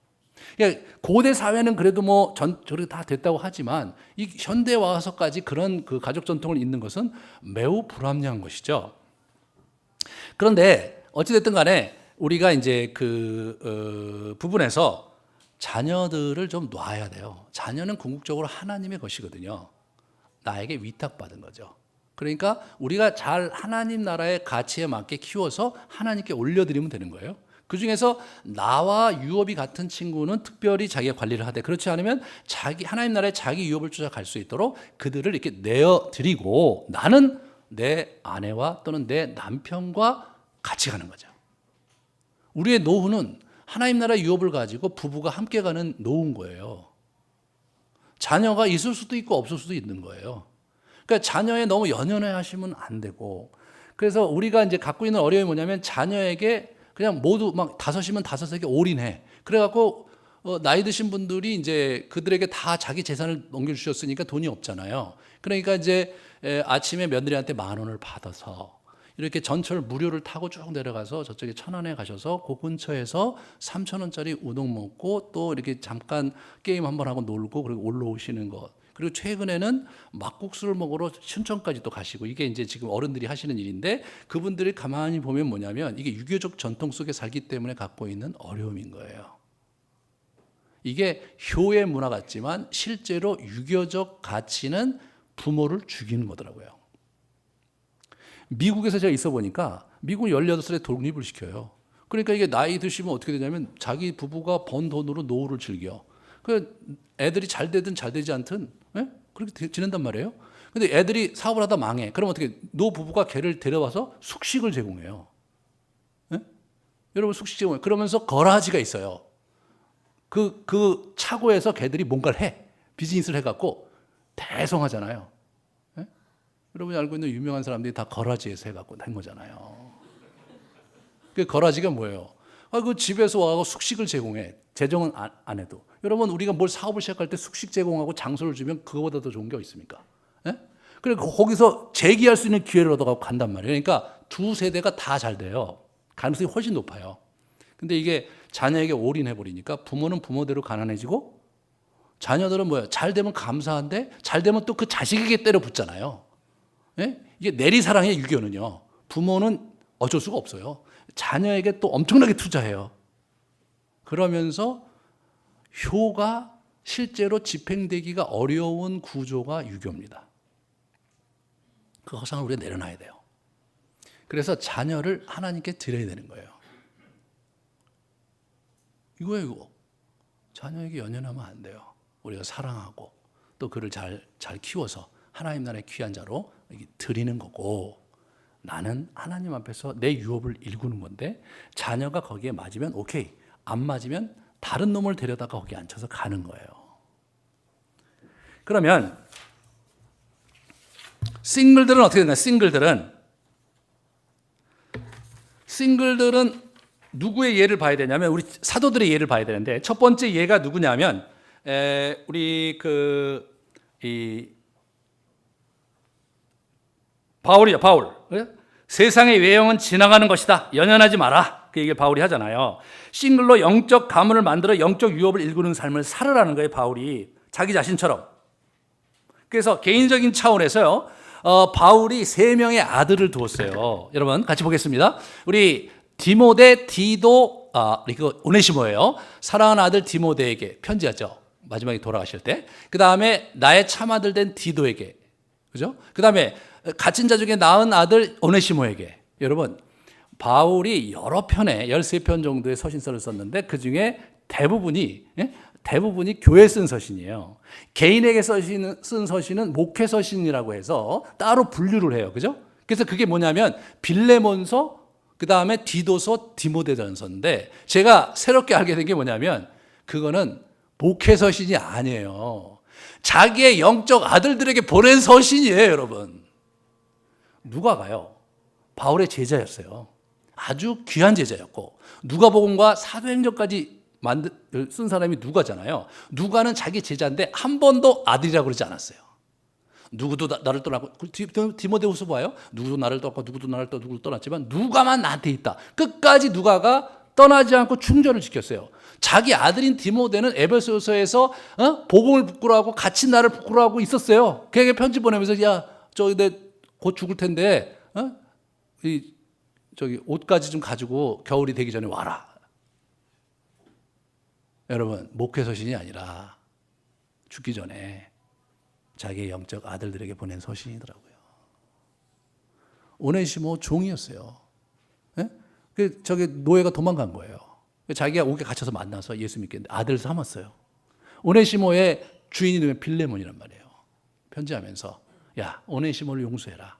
그러니까 고대 사회는 그래도 뭐 저렇게 다 됐다고 하지만 이 현대 와서까지 그런 그 가족 전통을 잇는 것은 매우 불합리한 것이죠. 그런데 어찌됐든 간에 우리가 이제 그 부분에서 자녀들을 좀 놔야 돼요. 자녀는 궁극적으로 하나님의 것이거든요. 나에게 위탁받은 거죠. 그러니까 우리가 잘 하나님 나라의 가치에 맞게 키워서 하나님께 올려드리면 되는 거예요. 그 중에서 나와 유업이 같은 친구는 특별히 자기가 관리를 하되 그렇지 않으면 하나님 나라에 자기 유업을 쫓아갈 수 있도록 그들을 이렇게 내어드리고 나는 내 아내와 또는 내 남편과 같이 가는 거죠. 우리의 노후는 하나님 나라 유업을 가지고 부부가 함께 가는 노후인 거예요. 자녀가 있을 수도 있고 없을 수도 있는 거예요. 그러니까 자녀에 너무 연연해 하시면 안 되고 그래서 우리가 이제 갖고 있는 어려움이 뭐냐면 자녀에게 그냥 모두 막 5이면 5에게 올인해. 그래갖고 나이 드신 분들이 이제 그들에게 다 자기 재산을 넘겨주셨으니까 돈이 없잖아요. 그러니까 이제 아침에 며느리한테 10,000원을 받아서 이렇게 전철 무료를 타고 쭉 내려가서 저쪽에 천안에 가셔서 그 근처에서 3,000원짜리 우동 먹고 또 이렇게 잠깐 게임 한번 하고 놀고 그리고 올라오시는 것. 그리고 최근에는 막국수를 먹으러 춘천까지 또 가시고 이게 이제 지금 어른들이 하시는 일인데 그분들이 가만히 보면 뭐냐면 이게 유교적 전통 속에 살기 때문에 갖고 있는 어려움인 거예요. 이게 효의 문화 같지만 실제로 유교적 가치는 부모를 죽이는 거더라고요. 미국에서 제가 있어 보니까 미국은 18살에 독립을 시켜요. 그러니까 이게 나이 드시면 어떻게 되냐면 자기 부부가 번 돈으로 노후를 즐겨. 그 애들이 잘 되든 잘 되지 않든 그렇게 지낸단 말이에요. 근데 애들이 사업을 하다 망해. 그럼 어떻게 노 부부가 걔를 데려와서 숙식을 제공해요. 여러분 숙식 제공해. 그러면서 거라지가 있어요. 그 차고에서 걔들이 뭔가를 해. 비즈니스를 해갖고 대성하잖아요. 여러분이 알고 있는 유명한 사람들이 다 거라지에서 해갖고 된 거잖아요. 그 거라지가 뭐예요? 그 집에서 와서 숙식을 제공해. 재정은 안 해도. 여러분 우리가 뭘 사업을 시작할 때 숙식 제공하고 장소를 주면 그거보다 더 좋은 게 있습니까? 그러니까 거기서 재기할 수 있는 기회를 얻어가고 간단 말이에요. 그러니까 두 세대가 다 잘 돼요. 가능성이 훨씬 높아요. 근데 이게 자녀에게 올인해버리니까 부모는 부모대로 가난해지고 자녀들은 뭐예요? 잘 되면 감사한데 잘 되면 또 그 자식에게 때려 붙잖아요. 예? 이게 내리사랑의 유교는요. 부모는 어쩔 수가 없어요. 자녀에게 또 엄청나게 투자해요. 그러면서 효가 실제로 집행되기가 어려운 구조가 유교입니다. 그 허상을 우리가 내려놔야 돼요. 그래서 자녀를 하나님께 드려야 되는 거예요. 이거예요, 이거. 자녀에게 연연하면 안 돼요. 우리가 사랑하고 또 그를 잘 키워서 하나님 나라의 귀한 자로 드리는 거고, 나는 하나님 앞에서 내 유업을 일구는 건데 자녀가 거기에 맞으면 오케이, 안 맞으면 다른 놈을 데려다가 거기 앉혀서 가는 거예요. 그러면 싱글들은 어떻게 되나? 싱글들은 누구의 예를 봐야 되냐면 우리 사도들의 예를 봐야 되는데, 첫 번째 예가 누구냐면 우리 바울이죠. 바울. 세상의 외형은 지나가는 것이다. 연연하지 마라. 그 얘기를 바울이 하잖아요. 싱글로 영적 가문을 만들어 영적 유업을 일구는 삶을 살으라는 거예요. 바울이 자기 자신처럼. 그래서 개인적인 차원에서요, 바울이 3명의 아들을 두었어요. 여러분 같이 보겠습니다. 우리 디모데, 디도, 이거 오네시모예요. 사랑하는 아들 디모데에게 편지하죠. 마지막에 돌아가실 때. 그 다음에 나의 참아들 된 디도에게, 그죠? 그 다음에 갇힌 자 중에 낳은 아들 오네시모에게. 여러분, 바울이 여러 편에 13편 정도의 서신서를 썼는데 그 중에 대부분이 교회에 쓴 서신이에요. 개인에게 쓴 서신은 목회 서신이라고 해서 따로 분류를 해요. 그죠? 그래서 그게 뭐냐면 빌레몬서, 그 다음에 디도서, 디모데전서인데, 제가 새롭게 알게 된 게 뭐냐면 그거는 목회 서신이 아니에요. 자기의 영적 아들들에게 보낸 서신이에요, 여러분. 누가 가요? 바울의 제자였어요. 아주 귀한 제자였고, 누가복음과 사도행전까지 쓴 사람이 누가잖아요. 누가는 자기 제자인데 한 번도 아들이라고 그러지 않았어요. 누구도 나를 떠나고, 디모데후서 봐요. 누구도 나를 떠났고 누구도 나를 떠나고 누구도 떠났지만 누가만 나한테 있다. 끝까지 누가가 떠나지 않고 충절을 지켰어요. 자기 아들인 디모데는 에베소서에서 복음을 부끄러워하고 같이 나를 부끄러워하고 있었어요. 그에게 편지 보내면서 야, 내 곧 죽을 텐데 옷까지 좀 가지고 겨울이 되기 전에 와라. 여러분, 목회 서신이 아니라 죽기 전에 자기의 영적 아들들에게 보낸 서신이더라고요. 오네시모 종이었어요. 노예가 도망간 거예요. 자기가 옥에 갇혀서 만나서 예수 믿겠는데 아들 삼았어요. 오네시모의 주인이 누구냐면 빌레몬이란 말이에요. 편지하면서 야, 오네시모를 용서해라.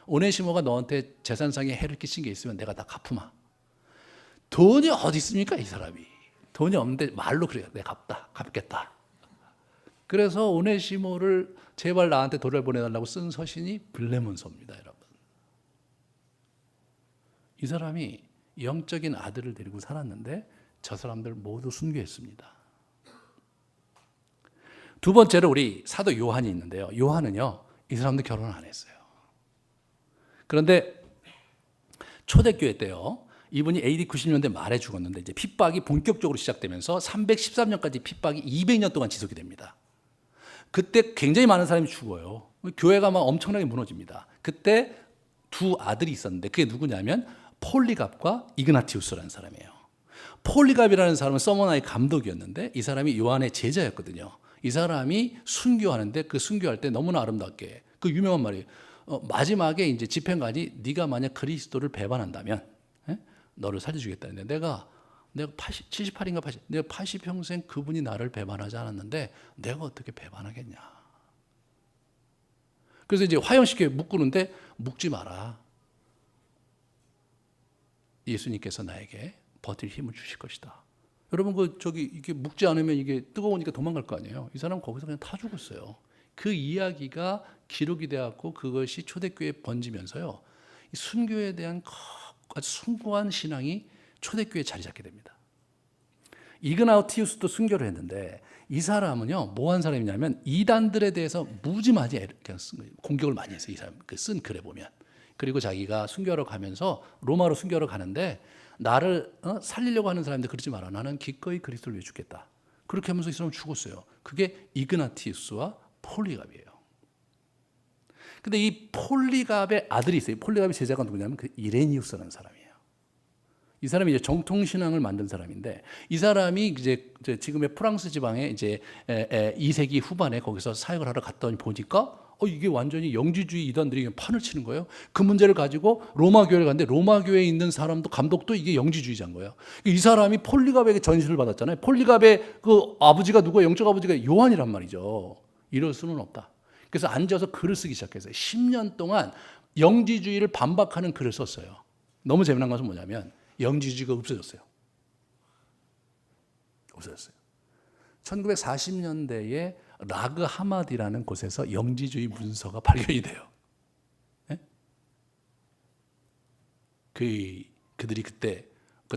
오네시모가 너한테 재산상의 해를 끼친 게 있으면 내가 다 갚으마. 돈이 어디 있습니까, 이 사람이. 돈이 없는데 말로 그래요. 내가 갚겠다. 그래서 오네시모를 제발 나한테 돌려보내달라고 쓴 서신이 빌레몬서입니다, 여러분. 이 사람이 영적인 아들을 데리고 살았는데 저 사람들 모두 순교했습니다. 두 번째로 우리 사도 요한이 있는데요. 요한은요, 이 사람도 결혼을 안 했어요. 그런데 초대교회 때요, 이분이 AD 90년대 말에 죽었는데 이제 핍박이 본격적으로 시작되면서 313년까지 핍박이 200년 동안 지속이 됩니다. 그때 굉장히 많은 사람이 죽어요. 교회가 막 엄청나게 무너집니다. 그때 두 아들이 있었는데 그게 누구냐면 폴리갑과 이그나티우스라는 사람이에요. 폴리갑이라는 사람은 서머나의 감독이었는데 이 사람이 요한의 제자였거든요. 이 사람이 순교하는데 그 순교할 때 너무나 아름답게 그 유명한 말이 마지막에 이제 집행관이 네가 만약 그리스도를 배반한다면 너를 살려주겠다는데 내가 78인가 80, 내가 80평생 그분이 나를 배반하지 않았는데 내가 어떻게 배반하겠냐. 그래서 이제 화형시켜 묶는데 묶지 마라. 예수님께서 나에게 버틸 힘을 주실 것이다. 여러분 이게 묶지 않으면 이게 뜨거우니까 도망갈 거 아니에요. 이 사람은 거기서 그냥 타 죽었어요. 그 이야기가 기록이 되었고 그것이 초대교회에 번지면서요, 이 순교에 대한 아주 숭고한 신앙이 초대교회에 자리 잡게 됩니다. 이그나티우스도 순교를 했는데 이 사람은요, 뭐한 사람이냐면 이단들에 대해서 무지마지 공격을 많이 했어요. 이 사람 쓴 글에 보면. 그리고 자기가 순교하러 가면서 로마로 순교하러 가는데 나를 살리려고 하는 사람들 그러지 마라. 나는 기꺼이 그리스도를 위해 죽겠다. 그렇게 하면서 이 사람은 죽었어요. 그게 이그나티우스와 폴리갑이에요. 근데 이 폴리갑의 아들이 있어요. 폴리갑의 제자가 누구냐면 그 이레니우스라는 사람이에요. 이 사람이 이제 정통신앙을 만든 사람인데, 이 사람이 이제 지금의 프랑스 지방에 이제 2세기 후반에 거기서 사역을 하러 갔더니 보니까 이게 완전히 영지주의 이단들이 판을 치는 거예요. 그 문제를 가지고 로마 교회를 갔는데 로마 교회에 있는 사람도 감독도 이게 영지주의자인 거예요. 이 사람이 폴리갑에게 전시를 받았잖아요. 폴리갑의 그 아버지가 누구예요? 영적 아버지가 요한이란 말이죠. 이럴 수는 없다. 그래서 앉아서 글을 쓰기 시작했어요. 10년 동안 영지주의를 반박하는 글을 썼어요. 너무 재미난 것은 뭐냐면 영지주의가 없어졌어요. 없어졌어요. 1940년대에 라그 하마디라는 곳에서 영지주의 문서가 발견이 돼요. 네? 그들이 그때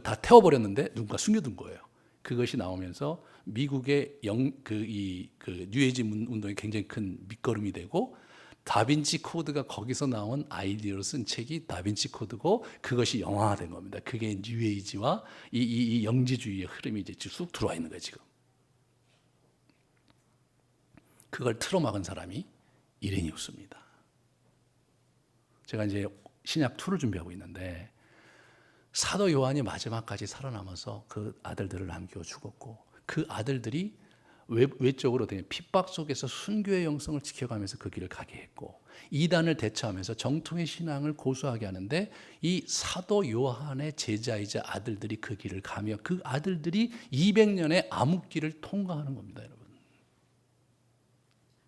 다 태워버렸는데 누군가 숨겨둔 거예요. 그것이 나오면서 미국의 뉴에이지 운동이 굉장히 큰 밑거름이 되고, 다빈치 코드가 거기서 나온 아이디어로 쓴 책이 다빈치 코드고, 그것이 영화화된 겁니다. 그게 뉴에이지와 이 영지주의의 흐름이 이제 쑥 들어와 있는 거예요, 지금. 그걸 틀어막은 사람이 이레니우스입니다. 제가 이제 신약 2를 준비하고 있는데, 사도 요한이 마지막까지 살아남아서 그 아들들을 남겨 죽었고, 그 아들들이 외적으로 핍박 속에서 순교의 영성을 지켜가면서 그 길을 가게 했고, 이단을 대처하면서 정통의 신앙을 고수하게 하는데, 이 사도 요한의 제자이자 아들들이 그 길을 가며 그 아들들이 200년의 암흑길을 통과하는 겁니다, 여러분.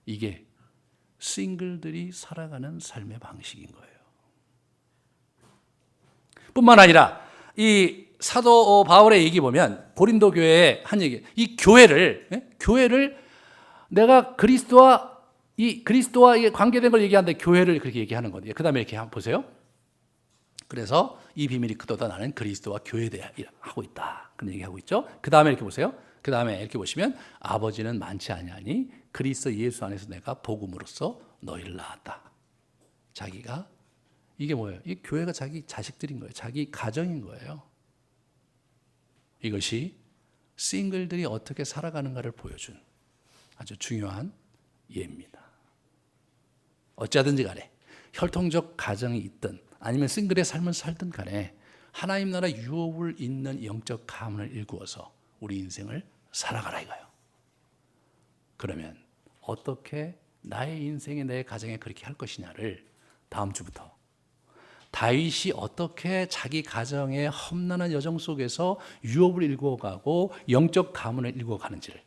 이게 싱글들이 살아가는 삶의 방식인 거예요. 뿐만 아니라 이 사도 바울의 얘기 보면 고린도 교회의 한 얘기, 이 교회를 내가 그리스도와 관계된 걸 얘기하는데 교회를 그렇게 얘기하는 거예요. 그다음에 이렇게 한번 보세요. 그래서 이 비밀이 크도다 나는 그리스도와 교회에 대해 하고 있다. 그런 얘기하고 있죠. 그다음에 이렇게 보세요. 그다음에 이렇게 보시면 아버지는 많지 아니하니 그리스도 예수 안에서 내가 복음으로써 너희를 낳았다. 자기가 이게 뭐예요? 이 교회가 자기 자식들인 거예요. 자기 가정인 거예요. 이것이 싱글들이 어떻게 살아가는가를 보여준 아주 중요한 예입니다. 어찌하든지 간에 혈통적 가정이 있든 아니면 싱글의 삶을 살든 간에 하나님 나라 유업을 잇는 영적 가문을 일구어서 우리 인생을 살아가라 이거예요. 그러면 어떻게 나의 인생에 내 가정에 그렇게 할 것이냐를 다음 주부터 다윗이 어떻게 자기 가정의 험난한 여정 속에서 유업을 일구어가고 영적 가문을 일구어가는지를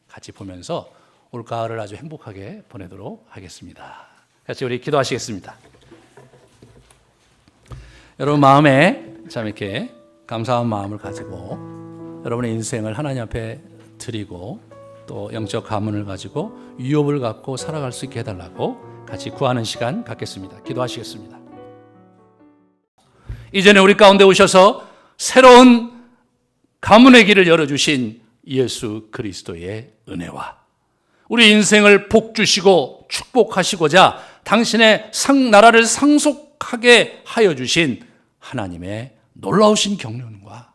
같이 보면서 올 가을을 아주 행복하게 보내도록 하겠습니다. 같이 우리 기도하시겠습니다. 여러분 마음에 참 이렇게 감사한 마음을 가지고 여러분의 인생을 하나님 앞에 드리고 또 영적 가문을 가지고 유업을 갖고 살아갈 수 있게 해달라고 같이 구하는 시간 갖겠습니다. 기도하시겠습니다. 이전에 우리 가운데 오셔서 새로운 가문의 길을 열어주신 예수 그리스도의 은혜와 우리 인생을 복주시고 축복하시고자 당신의 나라를 상속하게 하여 주신 하나님의 놀라우신 경륜과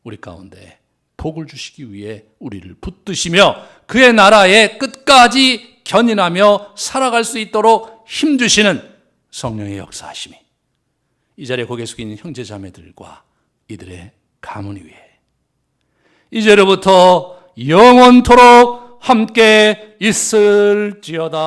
우리 가운데 복을 주시기 위해 우리를 붙드시며 그의 나라의 끝까지 견인하며 살아갈 수 있도록 힘주시는 성령의 역사하심이 이 자리에 고개 숙이는 형제 자매들과 이들의 가문 위에 이제로부터 영원토록 함께 있을지어다.